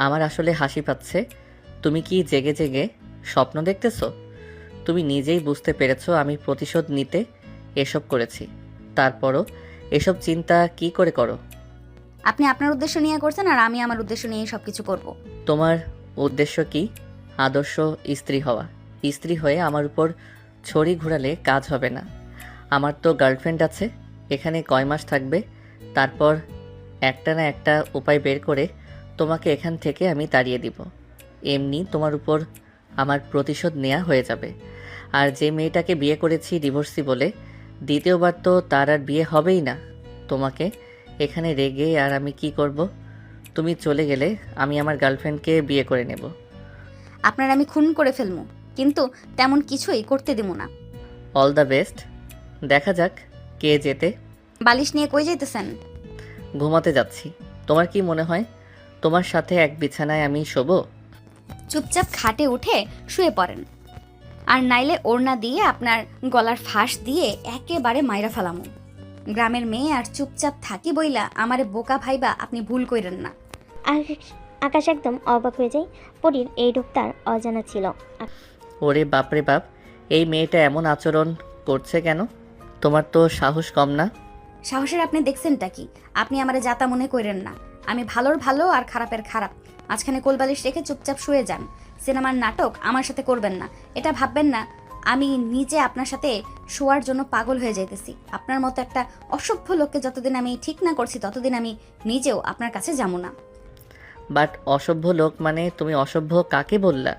আমার আসলে হাসি পাচ্ছে। তুমি কি জেগে জেগে স্বপ্ন দেখতেছো? তুমি নিজেই বুঝতে পেরেছো আমি প্রতিশোধ নিতে এসব করেছি, তারপরও এসব চিন্তা কি করে করো? আপনি আপনার উদ্দেশ্য নিয়ে করছেন আর আমি আমার উদ্দেশ্য নিয়ে সব কিছু করবো। তোমার উদ্দেশ্য কি? আদর্শ স্ত্রী হওয়া। স্ত্রী হয়ে আমার উপর ছড়ি ঘোরালে কাজ হবে না। আমার তো গার্লফ্রেন্ড আছে, এখানে কয় মাস থাকবে, তারপর একটা না একটা উপায় বের করে তোমাকে এখান থেকে আমি তাড়িয়ে দিব। এমনি তোমার উপর আমার প্রতিশোধ নেওয়া হয়ে যাবে। আর যে মেয়েটাকে বিয়ে করেছি ডিভোর্সি বলে, দ্বিতীয়বার তো তার আর বিয়ে হবেই না। তোমাকে এখানে রেগে আর আমি কি করব? তুমি চলে গেলে আমি আমার গার্লফ্রেন্ডকে বিয়ে করে নেব। আপনার আমি খুন করে ফেলবো, কিন্তু তেমন কিছুই করতে দেব না। All the best. দেখা যাক কে জেতে। বালিশ নিয়ে কই যাইতেছেন? ঘুমাতে যাচ্ছি। তোমার কি মনে হয় তোমার সাথে এক বিছানায় আমি শোবো? চুপচাপ খাটে উঠে শুয়ে পড়েন, আর নাইলে ওড়না দিয়ে আপনার গলার ফাঁস দিয়ে একেবারে মাইরা ফেলামু। গ্রামের মেয়ে আর চুপচাপ থাকি বইলা আমারে বোকা ভাইবা আপনি ভুল কইরেন না। আকাশ একদম অবাক হয়ে যায়। পরীর এই রূপ তার অজানা ছিল। ওরে বাপরে বাপ, এই মেয়েটা এমন আচরণ করছে কেন? তোমার তো সাহস কম না? সাহসের আপনি দেখছেনটা কি? আপনি আমারে যাতা মনে কইরেন না। আমি ভালোর ভালো আর খারাপের খারাপ। মাঝখানে কোলবালিশ রেখে চুপচাপ শুয়ে যান। সিনেমার নাটক আমার সাথে করবেন না। এটা ভাববেন না আমি নিজে আপনার সাথে শোয়ার জন্য পাগল হয়ে যাইতেছি। আপনার মতো একটা অসভ্য লোককে যতদিন আমি ঠিক না করছি ততদিন আমি নিজেও আপনার কাছে যাবো না। বাট অসভ্য লোক মানে তুমি অসভ্য কাকে বললা?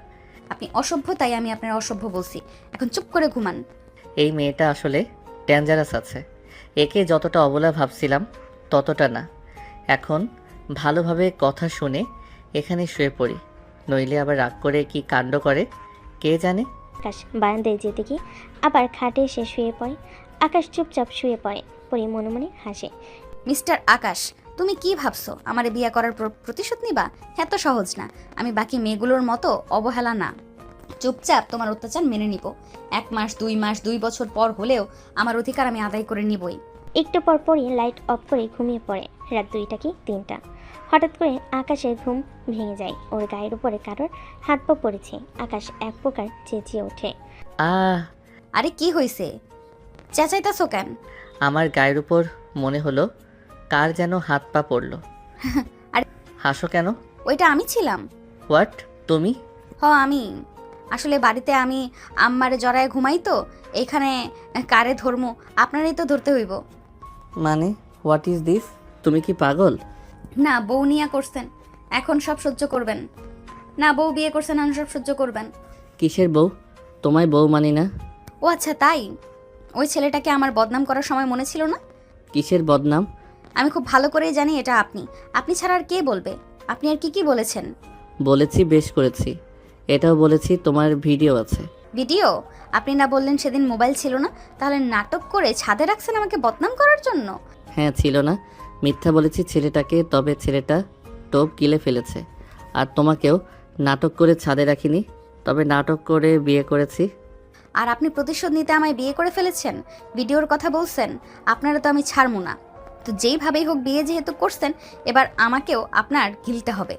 আপনি অসভ্য তাই আমি আপনার অসভ্য বলছি। এখন চুপ করে ঘুমান। এই মেয়েটা আসলে ডেঞ্জারাস আছে। একে যতটা অবলা ভাবছিলাম ততটা না। এখন ভালোভাবে কথা শুনে এখানে শুয়ে পড়ি, নইলে আবার রাগ করে কি কাণ্ড করে কে জানে। আকাশ বারান্দায় যেতে গিয়ে আবার খাটে এসে শুয়ে পড়ে। আকাশ চুপচাপ শুয়ে পড়ে। পরি মনে মনে হাসে। মিস্টার আকাশ, তুমি কি ভাবছো আমারে বিয়ে করার প্রতিশোধ নিবা? এত সহজ না। আমি বাকি মেয়েগুলোর মতো অবহেলা না। চুপচাপ তোমার অত্যাচার মেনে নিব। 1 মাস 2 মাস 2 বছর পর হলেও আমার অধিকার আমি আদায় করে নিবই। একটু পর পরই লাইট অফ করে ঘুমিয়ে পড়ে। রাত 2টা কি 3টা। হঠাৎ করে আকাশের ঘুম ভেঙে যায়। ওর গায়ের উপরে কারোর হাত পা পড়েছে। আকাশ এক প্রকার চেঁচিয়ে ওঠে। আরে কি হয়েছে? চেঁচাইতাছো কেন? আমার গায়ের উপর মনে হলো কার যেন হাত পা পড়লো। আরে হাসো কেন? ওইটা আমি ছিলাম। হোয়াট? তুমি? আমি আসলে বাড়িতে আমি আম্মারে জড়ায় ঘুমাই, তো এখানে কারে ধর্ম আপনারই তো ধরতে হইব। মানে হোয়াট ইজ দিস? তুমি কি পাগল? না, বউ নিয়া করছেন, এখন সব সহ্য করবেন না। বউ বিয়ে করছেন, এখন সব সহ্য করবেন। কিসের বউ? তোমায় বউ মানি না। ও আচ্ছা তাই। ওই ছেলেটাকে আমার বদনাম করার সময় মনে ছিল না? কিসের বদনাম? আমি খুব ভালো করেই জানি এটা আপনি ছাড়া আর কে বলবে? আপনি আর কি বলেছেন? বলেছি, বেশ করেছি। এটাও বলেছি তোমার ভিডিও আছে। ভিডিও? আপনি না বললেন সেদিন মোবাইল ছিল না? তাহলে নাটক করে ছাদে রাখছেন আমাকে বদনাম করার জন্য? হ্যাঁ ছিল না, মিথ্যা বলেছি ছেলেটাকে, তবে ছেলেটা টোপ গিলে ফেলেছে। আর তোমাকেও নাটক করে ছাদে রাখিনি, তবে নাটক করে বিয়ে করেছি। আর আপনি প্রতিশোধ নিতে আমায় বিয়ে করে ফেলেছেন? ভিডিওর কথা বলছেন? আপনারা তো আমি ছাড়বো না। তো যেইভাবেই হোক বিয়ে যেহেতু করছেন, এবার আমাকেও আপনার গিলতে হবে।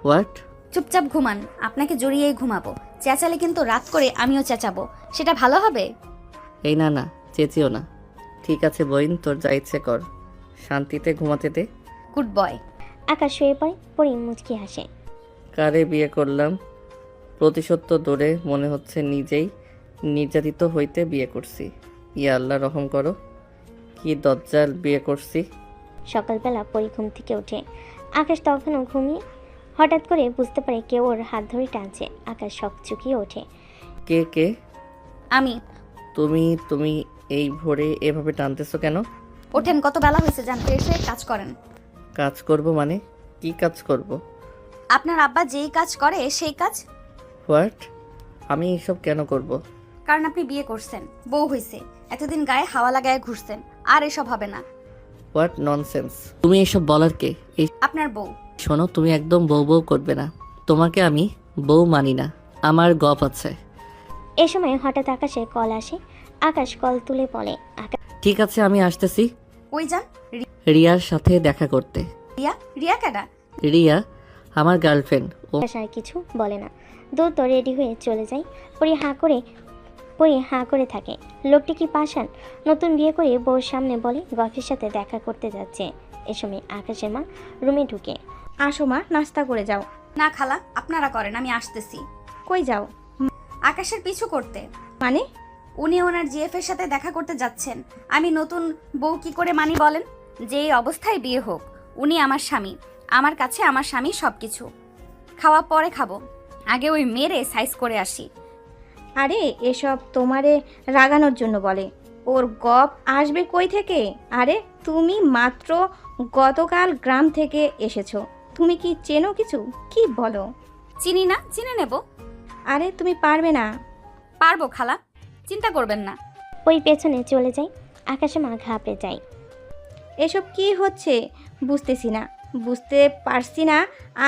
হোয়াট? চুপচাপ ঘুমান, আপনাকে জড়িয়েই ঘুমাবো। চেঁচালে কিন্তু রাত করে আমিও চেঁচাবো, সেটা ভালো হবে? এই না না, চেঁচিও না। ঠিক আছে বইন, তোর যা ইচ্ছে কর, শান্তিতে ঘুমাতে দে। Good boy. আকাশ শুয়ে পড়ে, পরি মুচকি হাসে। কারে বিয়ে করলাম, প্রতিশোধ তো দূরে, মনে হচ্ছে নিজেই নির্যাতিত হইতে বিয়ে করছি। ইয়া আল্লাহ রহম করো, কি দজ্জাল বিয়ে করছি। সকালবেলা পরি ঘুম থেকে ওঠে। আকাশ তখনও ঘুমিয়ে। হঠাৎ করে বুঝতে পারে কেউ ওর হাত ধরে টানছে। আকাশ শক চুকিয়ে ওঠে। কে কে? আমি। তুমি এই ভোরে এভাবে টানতেছো কেন? ওঠেন, কত বেলা হয়েছে, যান ফ্রেশ হয়ে কাজ করেন। কাজ করব মানে? কি কাজ করব? আপনার আব্বা যেই কাজ করে সেই কাজ। হোয়াট? আমি এসব কেন করব? কারণ আপনি বিয়ে করছেন, বউ হইছে, এতদিন গায়ে হাওয়া লাগায় ঘুরছেন, আর এসব হবে না। What nonsense! তুমি এসব বলার কে? এই আপনার বউ। শোনো, তুমি একদম বউ বউ করবে না। তোমাকে আমি বউ মানি না, আমার গপ আছে। এ সময় হঠাৎ আকাশের কল আসে। আকাশ কল তুলে বলে, আকাশ ঠিক আছে, আমি আসতেছি। ওই যান। রিয়ার সাথে দেখা করতে। রিয়া? রিয়া কেডা? রিয়া আমার গার্লফ্রেন্ড। ও আর কিছু বলে না, দ্রুত রেডি হয়ে চলে যায়। পরি হাঁ করে থাকে। লোকটি কি পাষাণ? নতুন বিয়ে করে বউর সামনে বলে গফের সাথে দেখা করতে যাচ্ছে। এ সময় আকাশের মা রুমে ঢুকে। আসো মা, নাস্তা করে যাও। না খালা, আপনারা করেন, আমি আসতেছি। কই যাও? আকাশের পিছু করতে। মানে? উনি ওনার জিএফ এর সাথে দেখা করতে যাচ্ছেন। আমি নতুন বউ কি করে মানি বলেন? যে এই অবস্থায় বিয়ে হোক, উনি আমার স্বামী, আমার কাছে আমার স্বামী সবকিছু। খাওয়া পরে খাবো, আগে ওই মেরে সাইজ করে আসি। আরে এসব তোমারে রাগানোর জন্য বলে। ওর গপ আসবে কই থেকে? আরে তুমি মাত্র গতকাল গ্রাম থেকে এসেছো, তুমি কি চেনো কিছু? কি বলো? চিনি না, চিনে নেব। আরে তুমি পারবে না। পারবো খালা, চিন্তা করবেন না। ওই পেছনে চলে যায়। আকাশের মা ঘাবড়ে যায়। এসব কি হচ্ছে বুঝতেছি না, বুঝতে পারছি না।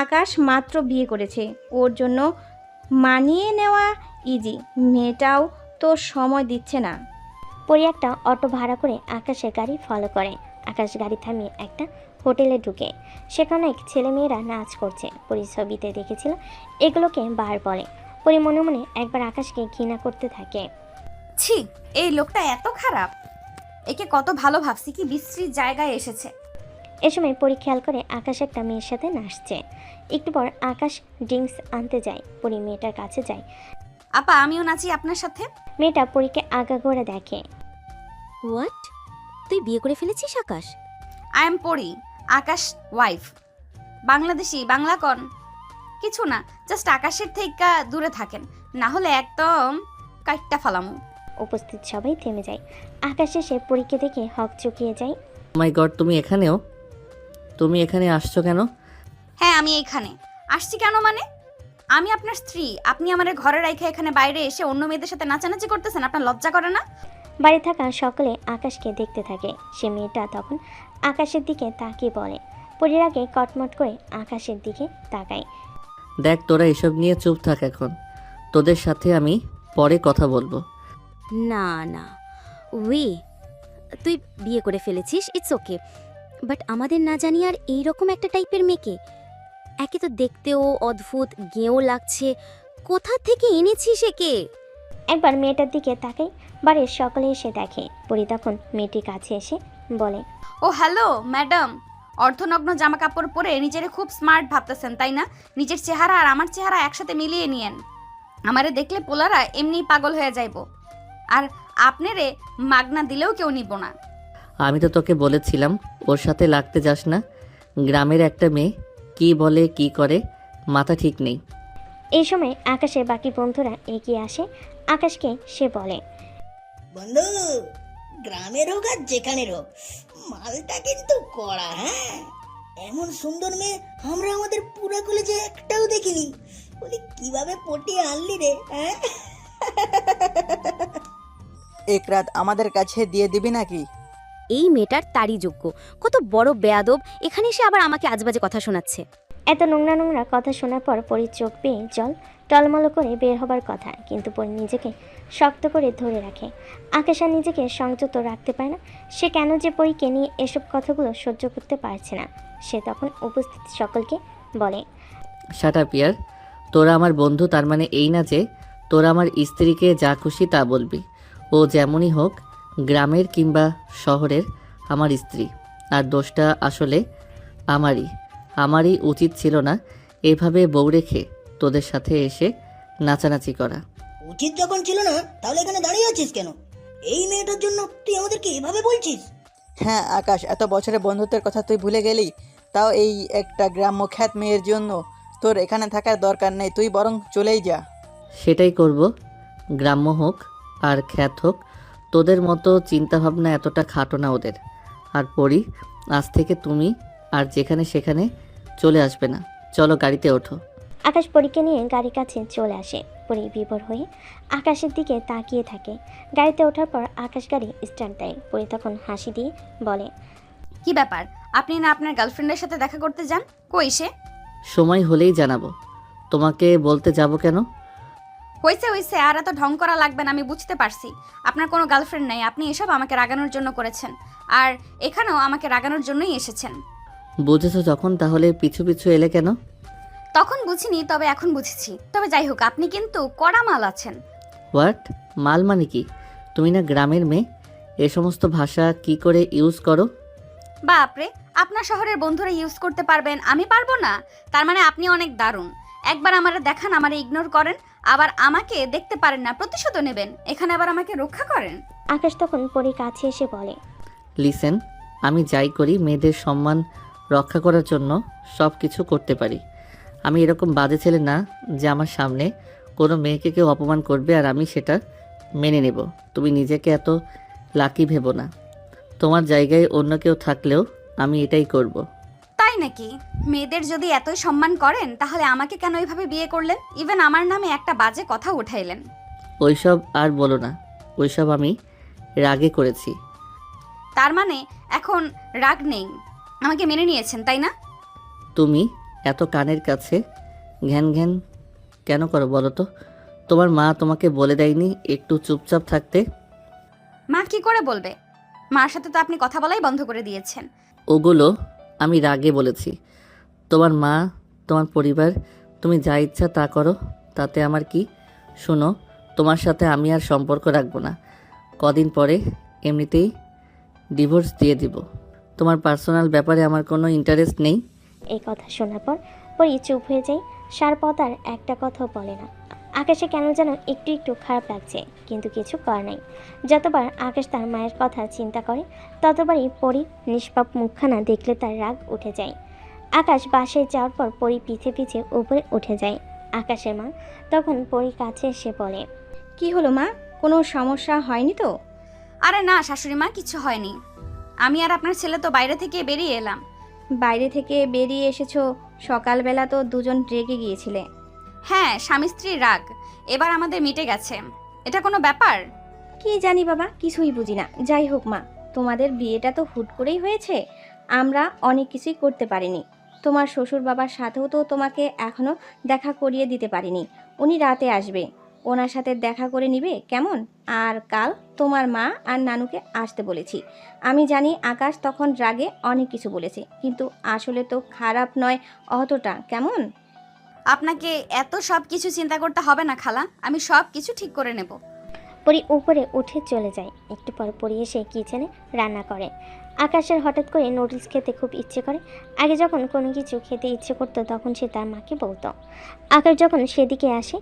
আকাশ মাত্র বিয়ে করেছে, ওর জন্য মানিয়ে নেওয়া ইজি। মেয়েটাও তো সময় দিচ্ছে না। পরি একটা অটো ভাড়া করে আকাশের গাড়ি ফলো করে। আকাশ গাড়ি থামিয়ে একটা হোটেলে ঢুকে। সেখানে এক ছেলেমেয়েরা নাচ করছে। পরি ছবিতে দেখেছিল এগুলোকে বার বলে। পরি মনে মনে একবার আকাশকে ঘৃণা করতে থাকে। ছি, এই লোকটা এত খারাপ। একে কত ভালো ভাবছি, কি বিশ্রী জায়গায় এসেছে। এ সময় পরি খেয়াল করে আকাশ একটা মেয়ের সাথে নাচছে। একটু পর আকাশ ড্রিঙ্কস আনতে যায়। পরি মেয়েটার কাছে যায়। আপা, আমিও নাচি আপনার সাথে। মেয়েটা পরীকে আগাগোড়া দেখে। হোয়াট? তুই বিয়ে করে ফেলেছিস আকাশ? আই এম পরি, আকাশ ওয়াইফ। বাংলাদেশি, বাংলা কন। কিছু না, জাস্ট আকাশের থেকে দূরে থাকেন, না হলে একদম কাইটটা ফালামু। উপস্থিত সবাই থেমে যায়। আকাশ এসে পরীকে দেখে হক চুকিয়ে যায়। মাই গড, তুমি এখানেও? তুমি এখানে আসছো কেন? হ্যাঁ, আমি এইখানে আসছি কেন মানে? আমি আপনার স্ত্রী, আপনি আমার ঘরে রাইখে এখানে বাইরে এসে অন্য মেয়েদের সাথে নাচানাচি করতেছেন, আপনার লজ্জা করে না? বাড়ি থাকা সকলে আকাশকে দেখতে থাকে। সে মেয়েটা তখন আকাশের দিকে তাকিয়ে বলে। পরীর আগে কটমট করে আকাশের দিকে তাকায়। দেখ, তোরা এসব নিয়ে চুপ থাক এখন, তোদের সাথে আমি পরে কথা বলবো। না না, তুই বিয়ে করে ফেলেছিস, ইটস ওকে, বাট আমাদের না জানি আর এইরকম একটা টাইপের মেয়েকে, একে তো দেখতেও অদ্ভুত, গেঁয়ো লাগছে, কোথা থেকে এনেছিস একে? একবার মেয়েটার দিকে তাকাই। বাড়ির সকলে এসে দেখে। পরি তখন মেয়েটির কাছে এসে বলে, ও হ্যালো ম্যাডাম, অর্ধনগ্ন জামা কাপড় পরে নিজেরে খুব স্মার্ট ভাবতেছেন তাই না? নিজের চেহারা আর আমার চেহারা একসাথে মিলিয়ে নিয়েন। আমারে দেখলে পোলারা এমনিই পাগল হয়ে যাইব, আর আপনারে মাগনা দিলেও কেউ নিব না। আমি তো তোকে বলেছিলাম ওর সাথে লাগতে যাস না। গ্রামের একটা মেয়ে কি বলে কি করে মাথা ঠিক নেই। এই সময় আকাশের বাকি বন্ধুরা এগিয়ে আসে। আকাশকে সে বলে, বন্ধু, গ্রামের হোক আর যেখানের হোক, মালটা কিন্তু কড়া। হ্যাঁ, এমন সুন্দর মেয়ে আমরা আমাদের পুরা কলেজে একটাও দেখিনি। বলি কিভাবে পটিয়ে আনলি রে? হ্যাঁ, এক রাত আমাদের কাছে দিয়ে দিবি নাকি? এই মেয়েটার তারই যোগ্য, কত বড় বেয়াদব, এখানে এসে আবার আমাকে আজবাজে কথা শোনাচ্ছে। এত নোংরা নোংরা কথা শোনার পর পরি চোখ পেয়ে জল টলমল করে বের হবার কথা, কিন্তু পরি নিজেকে শক্ত করে ধরে রাখে। আকাশ আর নিজেকে সংযত রাখতে পারে না। সে কেন যে পরীকে নিয়ে এসব কথাগুলো সহ্য করতে পারছে না। সে তখন উপস্থিত সকলকে বলে, শাট আপ ইয়ার, তোরা আমার বন্ধু, তার মানে এই না যে তোরা আমার স্ত্রীকে যা খুশি তা বলবি। ও যেমনই হোক, গ্রামের কিংবা শহরের আমার স্ত্রী, আর দোষটা আসলে আমারই উচিত ছিল না এভাবে বউ রেখে তোদের সাথে এসে নাচানাচি করা। উচিত যখন ছিল না, তাহলে এখানে দাঁড়িয়ে আছিস কেন? এই মেয়েটার জন্য তুই আমাদেরকে এভাবে বলছিস? হ্যাঁ আকাশ, এত বছরের বন্ধুত্বের কথা তুই ভুলে গেলি? তাও এই একটা গ্রাম্য খ্যাত মেয়ের জন্য তোর এখানে থাকার দরকার নেই, তুই বরং চলেই যা। সেটাই করব, গ্রাম্য হোক আর খ্যাত হোক, তোদের মতো চিন্তাভাবনা এতটা খাটো না ওদের। আর পড়ি, আজ থেকে তুমি আর যেখানে সেখানে চলে আসবে না। চলো গাড়িতে ওঠো। আকাশ পরীকে নিয়ে গাড়ির কাছে চলে আসে। পরী বিভোর হয়ে আকাশের দিকে তাকিয়ে থাকে। গাড়িতে ওঠার পর আকাশ গাড়ি স্টার্ট দেয়। পরী তখন হাসি দিয়ে বলে, কি ব্যাপার, আপনি না আপনার গার্লফ্রেন্ডের সাথে দেখা করতে যান? কই সে? সময় হলেই জানাবো। তোমাকে বলতে যাব কেন? হয়েছে, আর এত ঢং করা লাগবে না, আমি বুঝতে পারছি আপনার কোনো গার্লফ্রেন্ড নাই। আপনি এসব আমাকে রাগানোর জন্য করেছেন, আর এখানেও আমাকে রাগানোর জন্যই এসেছেন। বুঝেছো যখন, তাহলে পিছু পিছু এলে কেন? তখন বুঝিনি, তবে এখন বুঝেছি। তবে যাই হোক, আপনি কিন্তু কড়া মাল আছেন। হোয়াট? মাল মানে কি? তুমি না গ্রামের মেয়ে, এ সমস্ত ভাষা কি করে ইউজ করো? বাপরে, আপনার শহরের বন্ধুরা ইউজ করতে পারবেন, আমি পারবো না? তার মানে আপনি অনেক দারুণ। একবার আমারে দেখান, আমারে ইগনোর করেন, আবার আমাকে দেখতে পারেন না, প্রতিশোধ নেবেন, এখানে আবার আমাকে রক্ষা করেন। আকাশ তখন পরীর কাছে এসে বলে, লিসেন, আমি যাই করি মেয়েদের সম্মান রক্ষা করার জন্য সব কিছু করতে পারি। আমি এরকম বাজে ছেলে না যে আমার সামনে কোনো মেয়েকে কেউ অপমান করবে আর আমি সেটা মেনে নেব। তুমি নিজেকে এত লাকি ভেবো না। তোমার জায়গায় অন্য কেউ থাকলেও আমি এটাই করব। তাই নাকি? মেয়েদের যদি এতই সম্মান করেন, তাহলে আমাকে কেন এইভাবে বিয়ে করলেন? ইভেন আমার নামে একটা বাজে কথা উঠাইলেন। ওইসব আর বলো না, ওইসব আমি রাগে করেছি। তার মানে এখন রাগ নেই, আমাকে মেনে নিয়েছেন, তাই না? তুমি এত কানের কাছে ঘ্যান ঘ্যান কেন করো বলো তো? তোমার মা তোমাকে বলে দেয়নি একটু চুপচাপ থাকতে? মা কি করে বলবে? মার সাথে তো আপনি কথা বলাই বন্ধ করে দিয়েছেন। ওগুলো আমি রাগে বলেছি। তোমার মা, তোমার পরিবার, তুমি যা ইচ্ছা তা করো, তাতে আমার কি? শোনো, তোমার সাথে আমি আর সম্পর্ক রাখবো না। কদিন পরে এমনিতেই ডিভোর্স দিয়ে দিব। তোমার পার্সোনাল ব্যাপারে আমার কোনো ইন্টারেস্ট নেই। এই কথা শোনার পর পরী চুপ হয়ে যায়। সারপথ আর একটা কথাও বলে না। আকাশে কেন যেন একটু একটু খারাপ লাগছে, কিন্তু কিছু করার নাই। যতবার আকাশ তার মায়ের কথা চিন্তা করে, ততবারই পরী নিষ্পাপ মুখখানা দেখলে তার রাগ উঠে যায়। আকাশ বাসায় যাওয়ার পর পরী পিছে পিছে উপরে উঠে যায়। আকাশের মা তখন পরীর কাছে এসে বলে, কি হলো মা, কোনো সমস্যা হয়নি তো? আরে না শাশুড়ি মা, কিছু হয়নি। আমি আর আপনার ছেলে তো বাইরে থেকে বেরিয়ে এলাম। বাইরে থেকে বেরিয়ে এসেছো? সকালবেলা তো দুজন রেগে গিয়েছিলে। হ্যাঁ, স্বামী স্ত্রীর রাগ এবার আমাদের মিটে গেছে। এটা কোনো ব্যাপার? কি জানি বাবা, কিছুই বুঝি না। যাই হোক মা, তোমাদের বিয়েটা তো হুট করেই হয়েছে, আমরা অনেক কিছুই করতে পারিনি। তোমার শ্বশুর বাবার সাথেও তো তোমাকে এখনও দেখা করিয়ে দিতে পারিনি। উনি রাতে আসবে, ওনার সাথে দেখা করে নিবে কেমন? আর কাল তোমার মা আর নানুকে আসতে বলেছি। আমি জানি আকাশ তখন রাগে অনেক কিছু বলেছে, কিন্তু আসলে তো খারাপ নয় অতটা, কেমন? আপনাকে এত সব কিছু চিন্তা করতে হবে না খালা, আমি সব কিছু ঠিক করে নেব। পরী উপরে উঠে চলে যায়। একটু পর পরী এসে কিচেনে রান্না করে। আকাশের হঠাৎ করে নুডলস খেতে খুব ইচ্ছে করে। আগে যখন কোনো কিছু খেতে ইচ্ছে করতো তখন সে তার মাকে বলতো। আকাশ যখন সেদিকে আসে,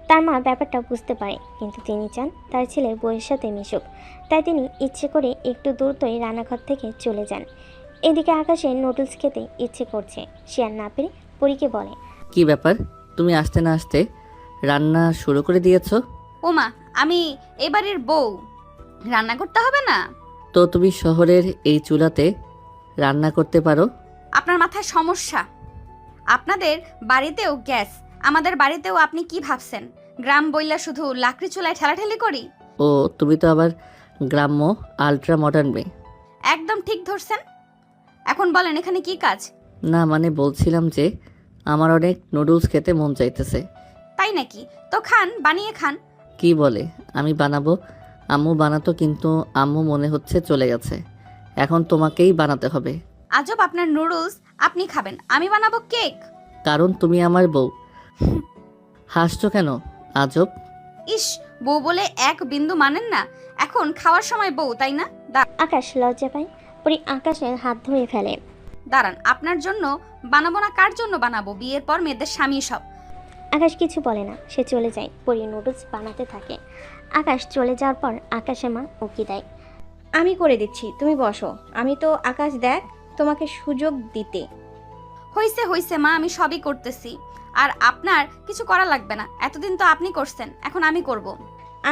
তার মা ব্যাপারটা বুঝতে পারে, কিন্তু তিনি চান তার ছেলে বউয়ের সাথে মিশুক। তাই তিনি ইচ্ছে করে একটু দ্রুতই রান্নাঘর থেকে চলে যান। এদিকে আকাশের নুডলস খেতে ইচ্ছে করছে, সে আর না পেরে পরীকে বলে, কি ব্যাপার, তুমি আসতে না আসতে রান্না শুরু করে দিয়েছো? ওমা, আমি এবারের বউ, রান্না করতে হবে না? তো তুমি শহরের এই চুলাতে রান্না করতে পারো? আপনার মাথায় সমস্যা। আপনাদের বাড়িতেও গ্যাস, আমাদের বাড়িতেও আপনি কি ভাবছেন? গ্রাম বইলা শুধু লাকড়ি চুলায় ঠেলাঠেলি করি? ও, তুমি তো আবার গ্রাম্য আলট্রা মডার্ন মেয়ে। একদম ঠিক ধরছেন। এখন বলেন এখানে কি কাজ? না মানে বলছিলাম যে আমার অনেক নুডলস খেতে মন চাইতেছে। তাই নাকি? তো খান, বানিয়ে খান। কি বলে আমি বানাবো? আম্মু বানাতো, কিন্তু আম্মু মনে হচ্ছে চলে গেছে। এখন তোমাকেই বানাতে হবে। আজব, আপনার নুডলস আপনি খাবেন, আমি বানাবো কেক। কারণ তুমি আমার বউ। হাসছো কেন? আজব। ইস, বউ বলে এক বিন্দু মানেন না? এখন খাওয়ার সময় বউ, তাই না? আকাশ লজ্জা পায়। পরি আকাশের হাত ধরে ফেলে। দাঁড়ান, আপনার জন্য বানাবো না কার জন্য বানাবো? বিয়ের পর মেয়েদের স্বামী সব। আকাশ কিছু বলে না, সে চলে যায়। পরি নুডলস বানাতে থাকে। আকাশ চলে যাওয়ার পর আকাশের মা উকি দেয়। আমি করে দিচ্ছি, তুমি বসো। আমি তো আকাশ দেখ তোমাকে সুযোগ দিতে। হইছে হইছে মা, আমি সবই করতেছি। আর আপনার কিছু করা লাগবে না, এতদিন তো আপনি করছেন, এখন আমি করব।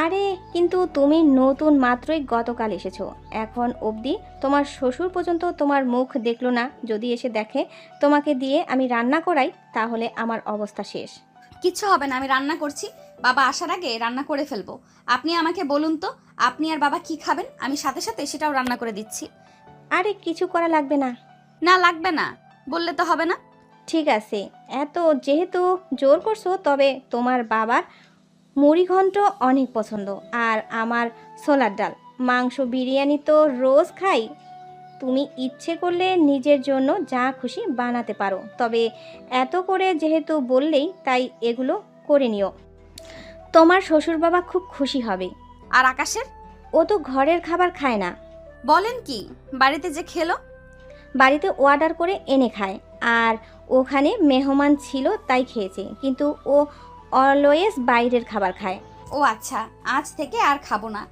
আরে কিন্তু তুমি নতুন মাত্রই গতকাল এসেছো, এখন অবধি তোমার শ্বশুর পর্যন্ত তোমার মুখ দেখলো না। যদি এসে দেখে তোমাকে দিয়ে আমি রান্না করাই, তাহলে আমার অবস্থা শেষ। কিচ্ছু হবে না, আমি রান্না করছি। বাবা আসার আগে রান্না করে ফেলবো। আপনি আমাকে বলুন তো, আপনি আর বাবা কি খাবেন? আমি সাথে সাথে সেটাও রান্না করে দিচ্ছি। আরে কিছু করা লাগবে না। না লাগবে না বললে তো হবে না। ঠিক আছে, এত যেহেতু জোর করছো, তবে তোমার বাবার মুড়িঘণ্ট অনেক পছন্দ, আর আমার ছোলার ডাল, মাংস, বিরিয়ানি তো রোজ খাই। তুমি ইচ্ছে করলে নিজের জন্য যা খুশি বানাতে পারো, তবে এত করে যেহেতু বললেই, তাই এগুলো করে নিও। তোমার শ্বশুর বাবা খুব খুশি হবে। আর আকাশের? ও তো ঘরের খাবার খায় না। বলেন কি? বাড়িতে যে খেলো? বাড়িতে অর্ডার করে এনে খায়, আর ওখানে মেহমান ছিল তাই খেয়েছে, কিন্তু ও অলওয়েজ বাইরের খাবার খায়। ও আচ্ছা, আজ থেকে আর খাবো না।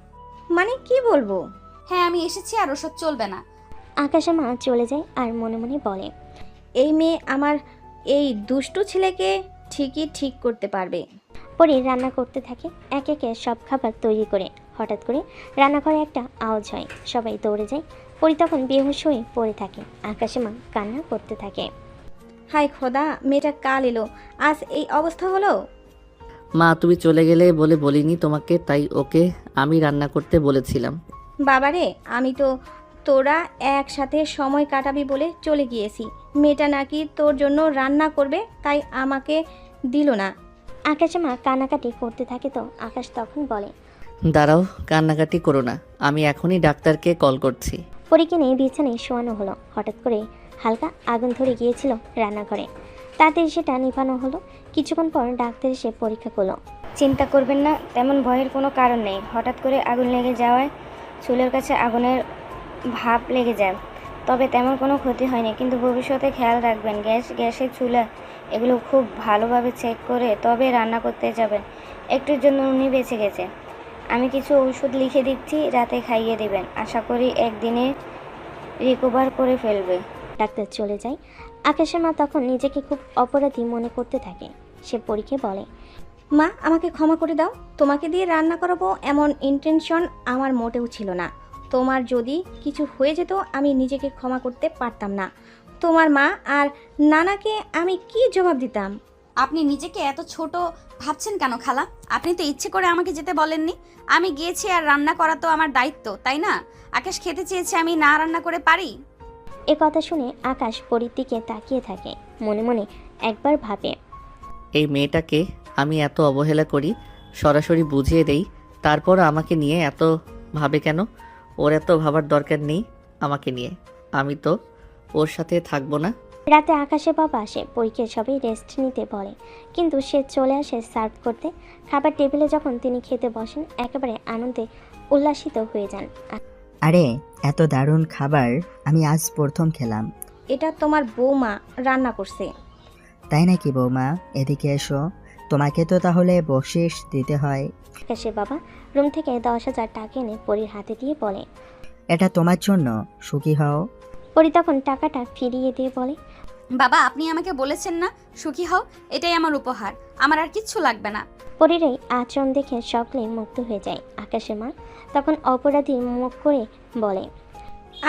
মানে কি বলবো? হ্যাঁ, আমি এসেছি আর ওসব চলবে না। আকাশের মা চলে যায় আর মনে মনে বলে, এই মেয়ে আমার এই দুষ্টু ছেলেকে ঠিকই ঠিক করতে পারবে। পরি রান্না করতে থাকে এক একে সব খাবার তৈরি করে। হঠাৎ করে রান্নাঘরে একটা আওয়াজ হয়, সবাই দৌড়ে যায়। পরি তখন বেহুশ হয়ে পড়ে থাকে। আকাশের মা কান্না করতে থাকে। হাই খোদা, মেয়েটা কাল এলো, আজ এই অবস্থা হলো। মা তুমি চলে গেলে বলে বলিনি তোমাকে, তাই ওকে আমি রান্না করতে বলেছিলাম। বাবারে, আমি তো তোরা একসাথে সময় কাটাবি বলে চলে গিয়েছি। মেয়েটা নাকি তোর জন্য রান্না করবে, তাই আমাকে দিল না। আকাশের মা কান্নাকাটি করতে থাকে তো আকাশ তখন বলে, দাঁড়াও, কান্নাকাটি করো না, আমি এখনই ডাক্তারকে কল করছি। পরীকে নিয়ে বিছানায় শোয়ানো হলো। হঠাৎ করে হালকা আগুন ধরে গিয়েছিল রান্নাঘরে। তাড়াতাড়ি সেটা নিভানো হলো। কিছুক্ষণ পর ডাক্তার এসে পরীক্ষা করলো। চিন্তা করবেন না, তেমন ভয়ের কোনো কারণ নেই। হঠাৎ করে আগুন লেগে যাওয়ায় চুলের কাছে আগুনের ভাপ লেগে যায়, তবে তেমন কোনো ক্ষতি হয়নি। কিন্তু ভবিষ্যতে খেয়াল রাখবেন, গ্যাসের চুলা এগুলো খুব ভালোভাবে চেক করে তবে রান্না করতে যাবেন। একটুর জন্য উনি বেঁচে গেছে। আমি কিছু ওষুধ লিখে দিচ্ছি, রাতে খাইয়ে দেবেন। আশা করি একদিনে রিকভার করে ফেলবে। ডাক্তার চলে যায়। আকাশের মা তখন নিজেকে খুব অপরাধী মনে করতে থাকে। সে পরীকে বলে, মা, আমাকে ক্ষমা করে দাও। তোমাকে দিয়ে রান্না করাবো এমন ইন্টেনশন আমার মোটেও ছিল না। তোমার যদি কিছু হয়ে যেত, আমি নিজেকে ক্ষমা করতে পারতাম না। তোমার মা আর নানাকে আমি কি জবাব দিতাম? আপনি নিজেকে এত ছোট ভাবছেন কেন খালা? আপনি তো ইচ্ছে করে আমাকে যেতে বলেননি। আমি গিয়েছি, আর রান্না করা তো আমার দায়িত্ব, তাই না? আকাশ খেতে চেয়েছে, আমি না রান্না করে পারি? এ কথা শুনে আকাশ পরীর দিকে তাকিয়ে থাকে। মনে মনে একবার ভাবে, এই মেয়েটাকে আমি এত অবহেলা করি, সরাসরি বুঝিয়ে দেই, তারপর আমাকে নিয়ে এত ভাবে কেন? ওর এত ভাবার দরকার নেই আমাকে নিয়ে, আমি তো ওর সাথে থাকবো না। রাতে আকাশের বাবা আসে। পরীকে সবাই রেস্ট নিতে বলে, কিন্তু সে চলে আসে সার্ভ করতে। খাবার টেবিলে যখন তিনি খেতে বসেন, একেবারে আনন্দে উল্লাসিত হয়ে যান। আরে এত দারুণ খাবার আমি আজ প্রথম খেলাম। এটা তোমার বৌমা রান্না করছে। তাই নাকি বৌমা? এদিকে এসো, তোমাকে তো তাহলে বকশিশ দিতে হয়। আকাশের বাবা রুম থেকে 10,000 টাকা এনে পরীর হাতে দিয়ে বলে, এটা তোমার জন্য, সুখী হও। পরী তখন টাকাটা ফিরিয়ে দিয়ে বলে, বাবা, আপনি আমাকে বলেছেন না সুখী হও, এটাই আমার উপহার, আমার আর কিচ্ছু লাগবে না। পরীর এই আচরণ দেখে সকলে মুগ্ধ হয়ে যায়। আকাশের মা তখন অপরাধী মুখ করে বলে,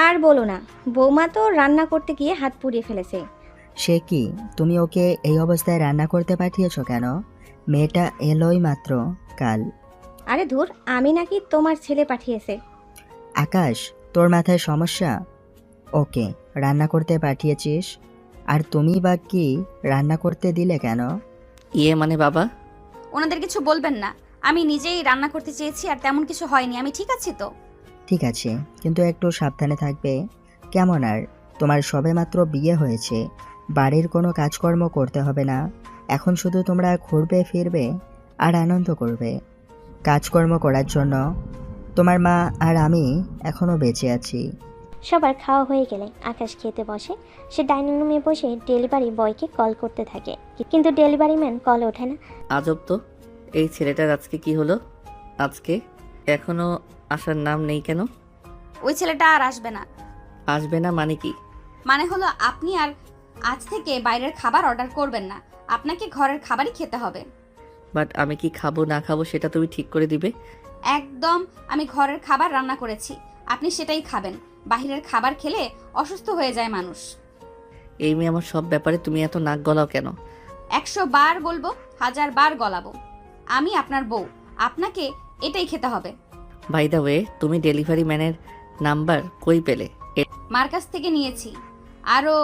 আর বলো না, বৌমা তো রান্না করতে গিয়ে হাত পুড়িয়ে ফেলেছে। সে কি, তুমি ওকে এই অবস্থায় রান্না করতে পাঠিয়েছো কেন? মেয়েটা এলোই মাত্র কাল। আরে ধুর, আমি নাকি তোমার ছেলে পাঠিয়েছে। আকাশ, তোর মাথায় সমস্যা? ওকে রান্না করতে পাঠিয়েছিস, আর তুমি বা কি রান্না করতে দিলে কেন? ইয়ে মানে বাবা, ওনাদের কিছু বলবেন না, আমি নিজেই রান্না করতে চেয়েছি আর তেমন কিছু হয়নি। আমি ঠিক আছি তো? ঠিক আছে, কিন্তু একটু সাবধানে থাকবে কেমন? আর তোমার সবেমাত্র বিয়ে হয়েছে, বাড়ির কোনো কাজকর্ম করতে হবে না। এখন শুধু তোমরা ঘুরবে ফিরবে আর আনন্দ করবে। কাজকর্ম করার জন্য তোমার মা আর আমি এখনও বেঁচে আছি। সবার খাওয়া হয়ে গেলে আকাশ খেতে বসে। সে ডাইনিং রুমে বসে ডেলিভারি বয়কে কল করতে থাকে, কিন্তু ডেলিভারি ম্যান কল ওঠে না। আজব তো, এই ছেলেটার আজকে কি হলো? আজকে এখনো আসার নাম নেই কেন? ওই ছেলেটা আর আসবে না। আসবে না মানে কি? মানে হলো আপনি আর আজ থেকে বাইরের খাবার অর্ডার করবেন না, আপনাকে ঘরের খাবারই খেতে হবে। বাট আমি কি খাবো না খাবো সেটা তুমি ঠিক করে দিবে। একদম, আমি ঘরের খাবার রান্না করেছি, আপনি সেটাই খাবেন। বাইরের খাবার খেলে অসুস্থ হয়ে যায় মানুষ। এই মেয়ে আমার সব ব্যাপারে তুমি এত নাক গলাও কেন? 100 বার বলবো, 1000 বার গলাবো। আমি আপনার বউ, আপনাকে এটাই খেতে হবে। বাই দ্য ওয়ে, তুমি ডেলিভারি ম্যানের নাম্বার কই পেলে? মার কাছ থেকে নিয়েছি, আরও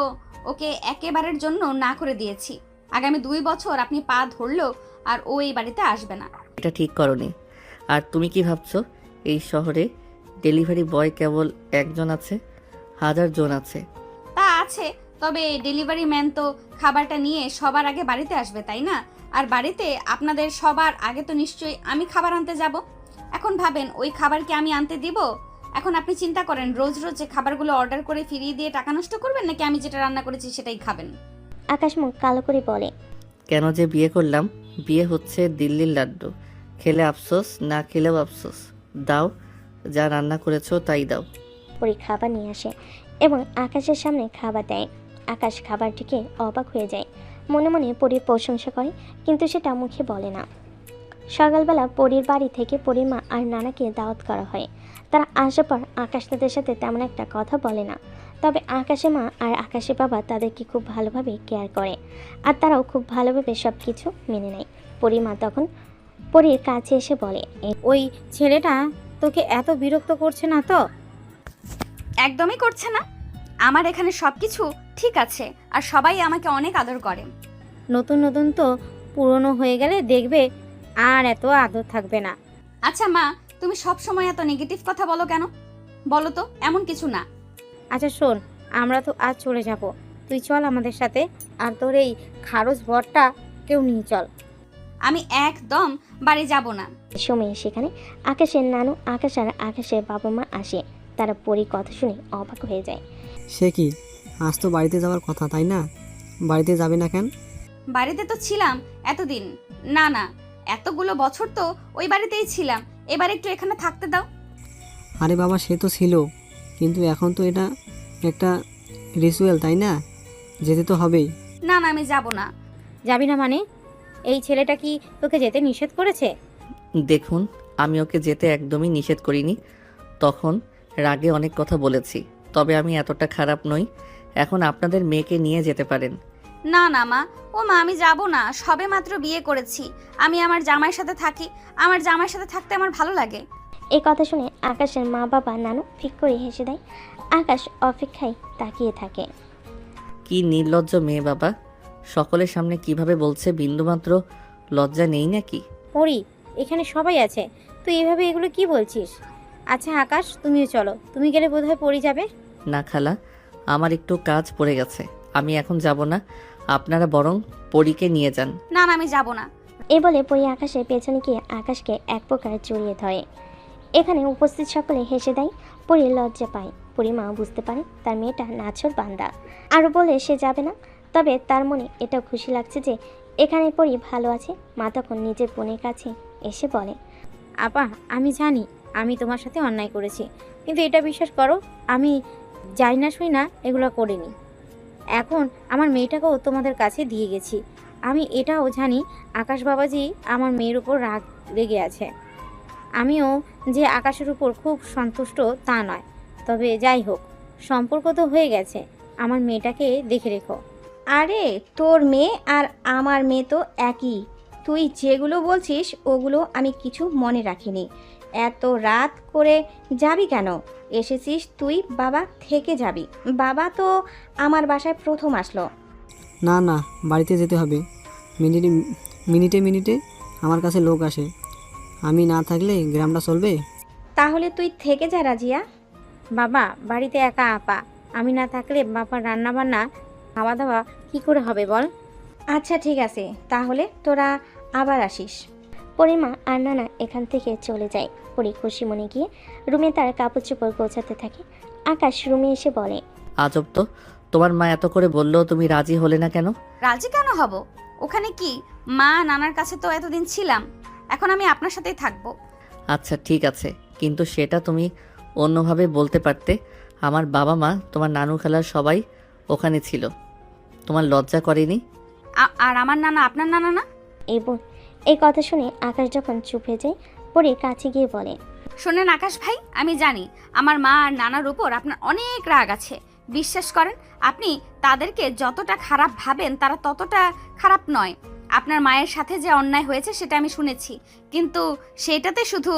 ওকে একেবারের জন্য না করে দিয়েছি। আগামী 2 বছর আপনি পা ধরলেও আর ও এই বাড়িতে আসবে না। এটা ঠিক করনি। আর তুমি কি ভাবছো এই শহরে ডেলিভারি বয় কেবল একজন আছে? 1000 জন আছে। তা আছে, তবে ডেলিভারি ম্যান তো খাবারটা নিয়ে সবার আগে বাড়িতে আসবে, তাই না? আর বাড়িতে আপনাদের সবার আগে তো নিশ্চয়ই আমি খাবার আনতে যাব। এখন ভাবেন ওই খাবার কি আমি আনতে দিব? এখন আপনি চিন্তা করেন, রোজ রোজ যে খাবারগুলো অর্ডার করে ফিরিয়ে দিয়ে টাকা নষ্ট করবেন, নাকি আমি যেটা রান্না করেছি সেটাই খাবেন? আকাশ মুখ কালো করে বলে, কেন যে বিয়ে করলাম? বিয়ে হচ্ছে দিল্লির লাড্ডু, খেলে আফসোস, না খেলেও আফসোস। দাও, যা রান্না করেছো তাই দাও। পরি খাবার নিয়ে আসে এবং আকাশের সামনে খাবার দেয়। আকাশ খাবারটিকে অবাক হয়ে যায়, মনে মনে পরীর প্রশংসা করে, কিন্তু সেটা মুখে বলে না। সকালবেলা পরীর বাড়ি থেকে পরীর মা আর নানাকে দাওয়াত করা হয়। তারা আসার পর আকাশ তাদের সাথে তেমন একটা কথা বলে না, তবে আকাশের মা আর আকাশের বাবা তাদেরকে খুব ভালোভাবে কেয়ার করে, আর তারাও খুব ভালোভাবে সব কিছু মেনে নেয়। পরীর মা তখন পরীর কাছে এসে বলে, ওই ছেলেটা তোকে এত বিরক্ত করছে না তো? একদমই করছে না। আমার এখানে সবকিছু ঠিক আছে আর সবাই আমাকে অনেক আদর করে। নতুন নতুন তো, পুরনো হয়ে গেলে দেখবে আর এত আদর থাকবে না। আচ্ছা মা, তুমি সব সময় এত নেগেটিভ কথা বলো কেন? বলো তো, এমন কিছু না। আচ্ছা শোন, আমরা তো আজ চলে যাব, তুই চল আমাদের সাথে, আর তোর এই খারজ বরটা কেউ নিয়ে চল। আমি একদম বাড়ি যাব না। সময় সেখানে আকাশের নানু, আকাশ আর আকাশের বাবা মা আসে। তারা পরীর কথা শুনে অবাক হয়ে যায়। সে কি, আজ তো বাড়িতে যাওয়ার কথা, তাই না? বাড়িতে যাবে না কেন? বাড়িতে তো ছিলাম এতদিন। না না, এতগুলো বছর তো ওই বাড়িতেই ছিলাম, এবার একটু এখানে থাকতে দাও। আরে বাবা, সে তো ছিল, কিন্তু এখন তো এটা একটা রিচুয়াল, তাই না? যেতে তো হবেই। না না, আমি যাব না। যাবি না মানে? এই ছেলেটা কি তোকে যেতে নিষেধ করেছে? দেখুন, আমি ওকে যেতে একদমই নিষেধ করিনি। তখন রাগে অনেক কথা বলেছি, তবে আমি এতটা খারাপ নই। এখন আপনাদের মেয়েকে নিয়ে যেতে পারেন। না না মা, ও মা, আমি যাব না। সবে মাত্র বিয়ে করেছি, আমি আমার জামাইয়ের সাথে থাকি। আমার জামাইয়ের সাথে থাকতে আমার ভালো লাগে। এই কথা শুনে আকাশের মা বাবা নানু ফিক করে হেসে দেয়। আকাশ অপেক্ষায় তাকিয়ে থাকে। কি নির্লজ্জ মেয়ে বাবা, সকলের সামনে কিভাবে বলছে, বিন্দুমাত্র লজ্জা নেই নাকি? পরি, এখানে সবাই আছে, তুই এভাবে এগুলো কি বলছিস? আচ্ছা আকাশ, তুমিও চলো, তুমি গেলে বোধহয় পরি যাবে। না খালা, আমার একটু কাজ পড়ে গেছে, আমি এখন যাব না। আপনারা বরং পরীকে নিয়ে যান। না না, আমি যাব না। এ বলে পরি আকাশের পেছনে গিয়ে আকাশকে এক প্রকার জড়িয়ে ধরে। এখানে উপস্থিত সকলে হেসে দেয়। পরি লজ্জা পায়। পরি মা বুঝতে পারে তার মেয়েটা নাছর বান্দা, আরও বলে সে যাবে না। তবে তার মনে এটাও খুশি লাগছে যে এখানে পরি ভালো আছে। মা তখন নিজের বোনের কাছে এসে বলে, আপা, আমি জানি আমি তোমার সাথে অন্যায় করেছি, কিন্তু এটা বিশ্বাস করো, আমি যাই না শুই না এগুলো করিনি। এখন আমার মেয়েটাকেও তোমাদের কাছে দিয়ে গেছি। আমি এটাও জানি আকাশ বাবাজি আমার মেয়ের উপর রাগ রেগে আছে। আমিও যে আকাশের উপর খুব সন্তুষ্ট তা নয়, তবে যাই হোক, সম্পর্ক তো হয়ে গেছে, আমার মেয়েটাকে দেখে রেখো। আরে তোর মেয়ে আর আমার মেয়ে তো একই। তুই যেগুলো বলছিস ওগুলো আমি কিছু মনে রাখিনি। এত রাত করে যাবি কেন? এসেছিস তুই, বাবা থেকে যাবি। বাবা তো আমার বাসায় প্রথম আসলো। না না, বাড়িতে যেতে হবে। মিনিটে মিনিটে আমার কাছে লোক আসে, আমি না থাকলে গ্রামটা চলবে? তাহলে তুই থেকে যা রাজিয়া। বাবা বাড়িতে একা আপা, আমি না থাকলে বাবার রান্না বান্না খাওয়া দাওয়া কি করে হবে বল? আচ্ছা ঠিক আছে, তাহলে তোরা আবার আসিস। পরিমা আর নানা এখান থেকে চলে যায়। পরি খুশি মনে গিয়ে রুমে তার কাপড় চোপড় গোছাতে থাকে। আকাশ রুমে এসে বলে, আজব তো, তোমার মা এত করে বললো তুমি রাজি হলে না কেন? রাজি কেন হব? ওখানে কি মা নানার কাছে তো এতদিন ছিলাম, এখন আমি আপনার সাথেই থাকবো। আচ্ছা ঠিক আছে, কিন্তু সেটা তুমি অন্যভাবে বলতে পারতে। আমার বাবা মা, তোমার নানু খালার সবাই ওখানে ছিল, তোমার লজ্জা করেনি? আর আমার নানা আপনার নানা না? এই কথা শুনে আকাশ যখন চুপ হয়ে যায়, পরি কাছে গিয়ে বলে, শোনেন আকাশ ভাই, আমি জানি আমার মা আর নানার উপর আপনার অনেক রাগ আছে। বিশ্বাস করেন, আপনি তাদেরকে যতটা খারাপ ভাবেন তারা ততটা খারাপ নয়। আপনার মায়ের সাথে যে অন্যায় হয়েছে সেটা আমি শুনেছি, কিন্তু সেটাতে শুধু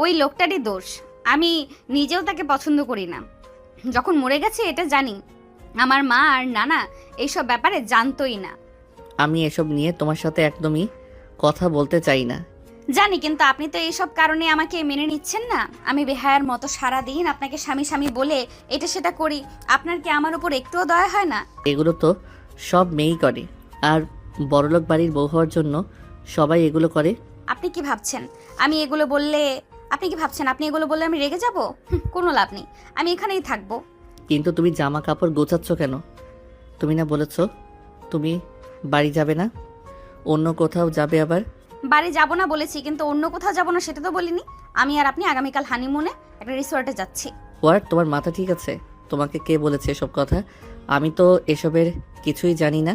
ওই লোকটারই দোষ। আমি নিজেও তাকে পছন্দ করি না। যখন মরে গেছে এটা জানি, আমার মা আর নানা এইসব ব্যাপারে জানতোই না। আমি এসব নিয়ে তোমার সাথে একদমই কথা বলতে চাই না। জানি, কিন্তু আপনি তো এইসব কারণে আমাকে মেনে নিচ্ছেন না। আমি বেহায়ার মতো সারা দিন আপনাকে স্বামী স্বামী বলে এটা সেটা করি, আপনার কি আমার উপর একটুও দয়া হয় না? এগুলো তো সব মেয়েই করে, আর বড়লোক বাড়ির বউ হওয়ার জন্য সবাই এগুলো করে। আপনি কি ভাবছেন আমি এগুলো বললে আমি রেগে যাব? কোনো লাভ নেই, আমি এখানেই থাকবো। কিন্তু তুমি জামা কাপড় গোছাচ্ছ কেন? তুমি না বলেছ তুমি বাড়ি যাবে না, অন্য কোথাও যাবে? আবার বাড়ি যাব না বলেছি, কিন্তু অন্য কোথাও যাব না সেটা তো বলিনি। আমি আর আপনি আগামীকাল হানিমুনে একটা রিসোর্টে যাচ্ছি। হোয়াট? তোমার মাথা ঠিক আছে? তোমাকে কে বলেছে এসব কথা? আমি তো এসবের কিছুই জানি না।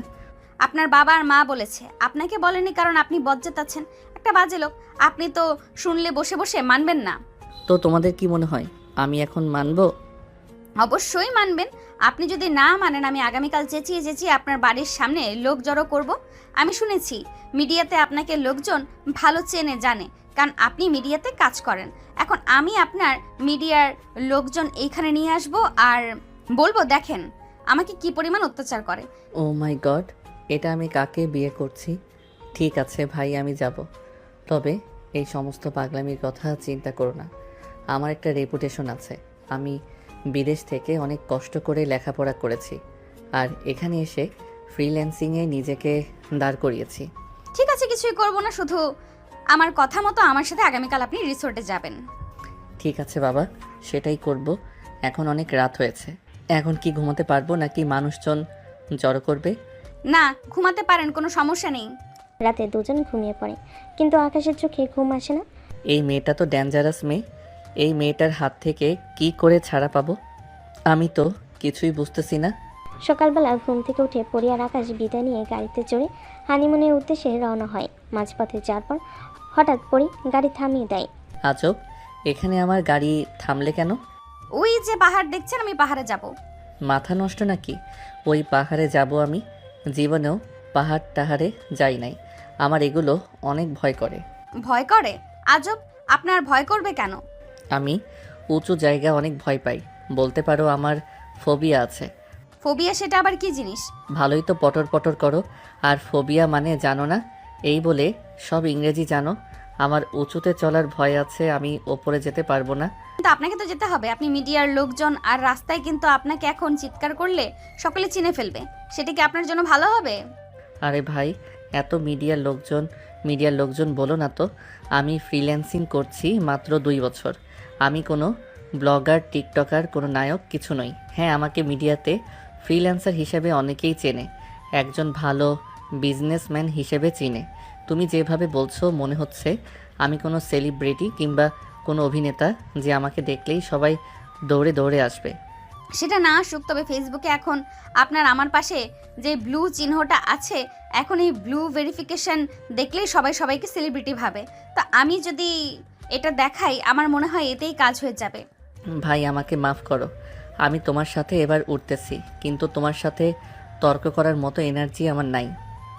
আপনার বাবা আর মা বলেছে, আপনাকে বলেনি কারণ আপনি বজ্জাত আছেন, একটা বাজে লোক। আপনি তো শুনলে বসে বসে মানবেন না। তো তোমাদের কি মনে হয় আমি এখন মানবো? অবশ্যই মানবেন। আপনি যদি না মানেন, আমি আগামীকাল চেঁচিয়ে চেঁচিয়ে আপনার বাড়ির সামনে লোক জড়ো করব। আমি শুনেছি মিডিয়াতে আপনাকে লোকজন ভালো চেনে জানে, কারণ আপনি মিডিয়াতে কাজ করেন। এখন আমি আপনার মিডিয়ার লোকজন এইখানে নিয়ে আসব আর বলবো, দেখেন আমাকে কি পরিমাণ অত্যাচার করে। ও মাই গড, এটা আমি কাকে বিয়ে করছি? ঠিক আছে ভাই, আমি যাব, তবে এই সমস্ত পাগলামির কথা চিন্তা করো না। আমার একটা রেপুটেশন আছে, আমি বিদেশ থেকে অনেক কষ্ট করে লেখাপড়া করেছি, আর এখানে এসে ফ্রিল্যান্সিংয়ে নিজেকে দাঁড় করিয়েছি। ঠিক আছে, কিছুই করব না, শুধু আমার কথা মতো আমার সাথে আগামীকাল আপনি রিসোর্টে যাবেন। ঠিক আছে বাবা, সেটাই করব। এখন অনেক রাত হয়েছে, এখন কি ঘুমাতে পারবো নাকি মানুষজন জড়ো করবে? না, ঘুমাতে পারেন, কোনো সমস্যা নেই। রাতে দুজন ঘুমিয়ে পড়ে, কিন্তু আকাশের চোখে ঘুম আসে না। এই মেয়েটা তো ডেঞ্জারাস মেয়ে, এই মেয়েটার হাত থেকে কি করে ছাড়া পাবো আমি তো কিছুই বুঝতেছি না। সকালবেলা ঘুম থেকে উঠে পরি আর আকাশ বিদায় নিয়ে গাড়িতে চড়ে হানিমুনের উদ্দেশ্যে রওনা হয়। মাঝপথে যাওয়ার পর হঠাৎ পরি গাড়ি থামিয়ে দেয়। আজব, এখানে আমার গাড়ি থামলে কেন? ওই যে পাহাড় দেখছেন, আমি পাহাড়ে যাব। মাথা নষ্ট নাকি? ওই পাহাড়ে যাব আমি? জীবনেও পাহাড় টাহাড়ে যাই নাই, আমার এগুলো অনেক ভয় করে। ভয় করে? আজব, আপনার ভয় করবে কেন? আমি উঁচু জায়গা অনেক ভয় পাই, বলতে পারো আমার ফোবিয়া আছে। ফোবিয়া সেটা আবার কি জিনিস? ভালোই তো পটর পটর করো, আর ফোবিয়া মানে জানো না? এই বলে সব ইংরেজি জানো। আমার উঁচুতে চলার ভয় আছে, আমি ওপরে যেতে পারবো না। কিন্তু আপনাকে তো যেতে হবে, আপনি মিডিয়ার লোকজন, আর রাস্তায় কিন্তু আপনাকে এখন চিৎকার করলে সকলে চিনে ফেলবে, সেটা কি আপনার জন্য ভালো হবে? আরে ভাই, এত মিডিয়ার লোকজন বলো না তো। আমি ফ্রিল্যান্সিং করছি মাত্র 2 বছর, আমি কোনো ব্লগার টিকটকার কোনো নায়ক কিছু নই। হ্যাঁ, আমাকে মিডিয়াতে ফ্রিল্যান্সার হিসেবে অনেকেই চেনে, একজন ভালো বিজনেসম্যান হিসেবে চিনে। তুমি যেভাবে বলছো মনে হচ্ছে আমি কোনো সেলিব্রিটি কিংবা কোনো অভিনেতা যে আমাকে দেখলেই সবাই দৌড়ে দৌড়ে আসবে। সেটা না আসুক, তবে ফেসবুকে এখন আপনার আমার পাশে যে ব্লু চিহ্নটা আছে, এখন এই ব্লু ভেরিফিকেশন দেখলেই সবাই সবাইকে সেলিব্রিটি ভাবে। তা আমি যদি এটা দেখাই, আমার মনে হয় এতেই কাজ হয়ে যাবে। ভাই আমাকে মাফ করো, আমি তোমার সাথে এবার উঠতেছি, কিন্তু তোমার সাথে তর্ক করার মতো এনার্জি আমার নাই।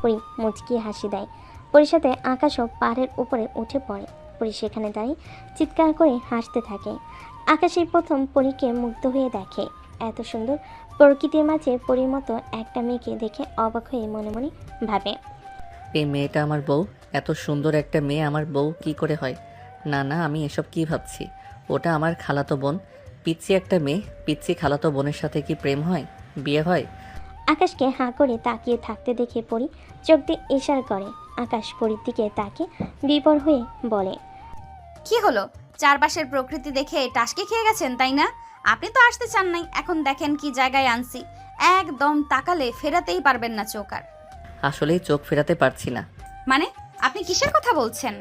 পরি মুচকি হাসি দেয়। পরির সাথে আকাশও পাহাড়ের উপরে উঠে পড়ে। পরি সেখানে দাঁড়িয়ে চিৎকার করে হাসতে থাকে। আকাশের প্রথম পরীকে মুগ্ধ হয়ে দেখে। এত সুন্দর প্রকৃতির মাঝে পরীর মতো একটা মেয়েকে দেখে অবাক হয়ে মনে মনে ভাবে, এই মেয়েটা আমার বউ? এত সুন্দর একটা মেয়ে আমার বউ কি করে হয়? না না, আমি এসব কি ভাবছি? ওটা আমার খালাতো বোন, পিচ্ছি একটা মেয়ে। পিচ্ছি খালাতো বোনের সাথে কি প্রেম হয়, বিয়ে হয়? আকাশকে হাঁ করে তাকিয়ে থাকতে দেখে পরি চোখ দিয়ে ইশারা করে। আকাশ পরির দিকে তাকিয়ে বিপর হয়ে বলে, কি হলো? চারপাশের প্রকৃতি দেখে টাসকে খেয়ে গেছেন তাই না? আপনি তো আসতে চান নাই, এখন দেখেন কি জায়গায় আনছি। একদম তাকালে ফেরাতেই পারবেন না চোখ আর। আসলেই চোখ ফেরাতে পারছি না। মানে আপনি কিসের কথা বলছেন?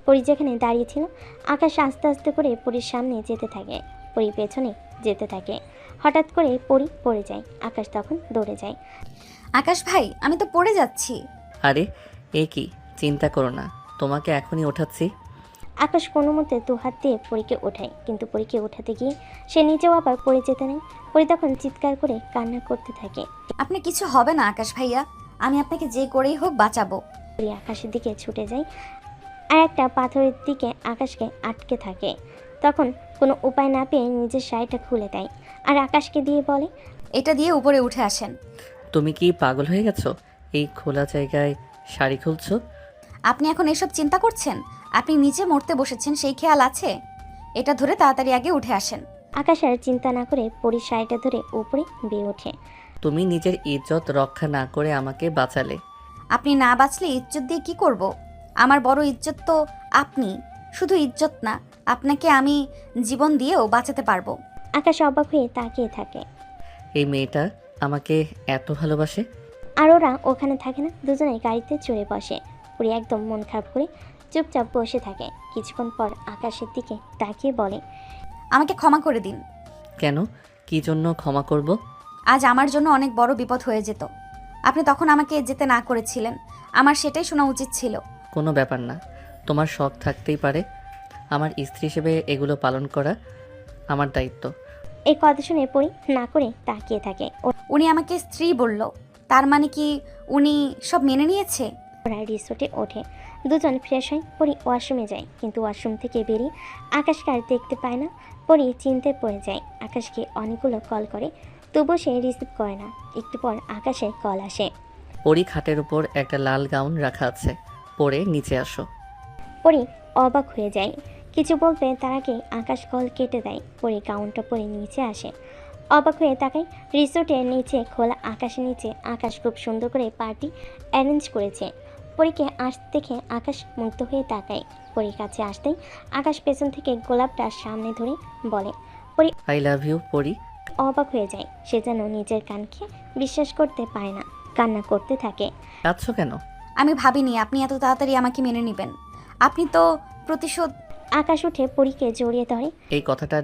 পরি যেখানে দাঁড়িয়েছিল আকাশ আস্তে আস্তে করে পরির সামনে যেতে থাকে, পরি পেছনে যেতে থাকে। হঠাৎ করে পরি পড়ে যায়। আকাশ তখন দৌড়ে যায়। আকাশ ভাই, আমি তো পড়ে যাচ্ছি। আরে এ কি, চিন্তা করো না, তোমাকে এখনই ওঠাচ্ছি। আকাশ কোনো মতে দু হাত দিয়ে পরীকে ওঠায়, কিন্তু পরীকে ওঠাতে গিয়ে সে নিজেও আবার পড়ে যেতে নেয়। পরি তখন চিৎকার করে কান্না করতে থাকে। আপনি কিছু হবে না আকাশ ভাইয়া, আমি আপনাকে যে করেই হোক বাঁচাবো। পরি আকাশের দিকে ছুটে যায় আর একটা পাথরের দিকে আকাশকে আটকে থাকে। তখন কোনো উপায় না পেয়ে নিজের শাড়িটা খুলে দেয় আর আকাশকে দিয়ে বলে, এটা দিয়ে উপরে উঠে আসেন। তুমি কি পাগল হয়ে গেছো? এই খোলা জায়গায় শাড়ি খুলছো? আপনি এখন এসব চিন্তা করছেন? আপনি নিচে মরতে বসেছেন, সেই খেয়াল আছে? এটা ধরে তাড়াতাড়ি আগে উঠে আসেন। আকাশ আর চিন্তা না করে পরি শাড়িটা ধরে উপরে বেয়ে ওঠে। তুমি নিজের ইজ্জত রক্ষা না করে আমাকে বাঁচালে। আপনি না বাঁচলে ইজ্জত দিয়ে কি করব? আমার বড় ইজ্জত তো আপনি। শুধু ইজ্জত না, আপনাকে আমি জীবন দিয়েও বাঁচাতে পারবো। আকাশ অবাক হয়ে তাকিয়ে থাকে। এই মেয়েটা আমাকে এত ভালোবাসে। আর ওরা ওখানে থাকে না, দুজনেই গাড়িতে চড়ে বসে। পরি একদম মন খারাপ করে চুপচাপ বসে থাকে। কিছুক্ষণ পর আকাশের দিকে তাকিয়ে বলে, আমাকে ক্ষমা করে দিন। কেন? কি জন্য ক্ষমা করব? আজ আমার জন্য অনেক বড় বিপদ হয়ে যেত। আপনি তখন আমাকে যেতে না করেছিলেন, আমার সেটাই শোনা উচিত ছিল। কোনো ব্যাপার না, তোমার শখ থাকতেই পারে। আমার স্ত্রী হিসেবে এগুলো পালন করা আমার দায়িত্ব। এই কথা শুনে পরি না করে তাকিয়ে থাকে। উনি আমাকে স্ত্রী বলল, তার মানে কি উনি সব মেনে নিয়েছে? ওরা রিসোর্টে ওঠে, দুজন ফ্রেশ হয়। পরি ওয়াশরুমে যায়, কিন্তু ওয়াশরুম থেকে বেরিয়ে আকাশকে আর দেখতে পায় না। পরি চিন্তায় পড়ে যায়। আকাশকে অনেকগুলো কল করে, তবুও সে রিসিভ করে না। একটু পর আকাশের কল আসে। পরি খাটের উপর একটা লাল গাউন রাখা আছে, পরে নিচে আসো। পরি অবাক হয়ে যায়। কিছু বলতে তার আগে আকাশ কল কেটে দেয়। পরি গাউনটা পরে নিচে আসে, অবাক হয়ে তাকায় রিসোর্টের নিচে খোলা আকাশের নিচে আকাশ খুব সুন্দর করে পার্টি অ্যারেঞ্জ করেছে। পরীকে আসতে দেখে আকাশ মুগ্ধ হয়ে তাকায়। পরীর কাছে আসতেই আকাশ পেছন থেকে গোলাপটা সামনে ধরে বলে, পরি আই লাভ ইউ পরি। অবাক হয়ে যায়। সে যেন নিজের কানকে বিশ্বাস করতে পারে না, কান্না করতে থাকে। কাঁদছো কেন? আমি ভাবিনি আপনি এত তাড়াতাড়ি আমাকে মেনে নেবেন। আপনি তো প্রতিশোধ। আকাশ উঠে পরীকে জড়িয়ে ধরে। এই কথাটা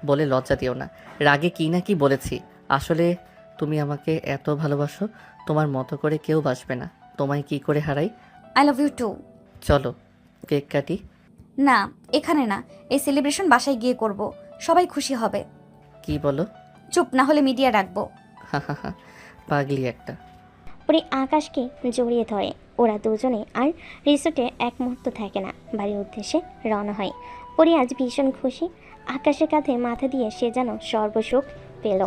বলে লজ্জা দিও না। রাগে কি না কি বলেছি। আসলে তুমি আমাকে এত ভালোবাসো, তোমার মতো করে কেউ বাসবে না। তোমায় কি করে হারাই? I love you too. চলো কেক কাটি। না, এখানে না, এই সেলিব্রেশন বাসায় গিয়ে করব, সবাই খুশি হবে। কি বলো? চুপ না হলে মিডিয়া ডাকবো। পাগলি একটা। পরি আকাশকে জড়িয়ে ধরে। ওরা দুজনে আর রিসোর্টে এক মুহূর্ত থাকে না, বাড়ির উদ্দেশ্যে রওনা হয়। পরি আজ ভীষণ খুশি। আকাশের কাঁধে মাথা দিয়ে সে যেন সর্বসুখ পেল।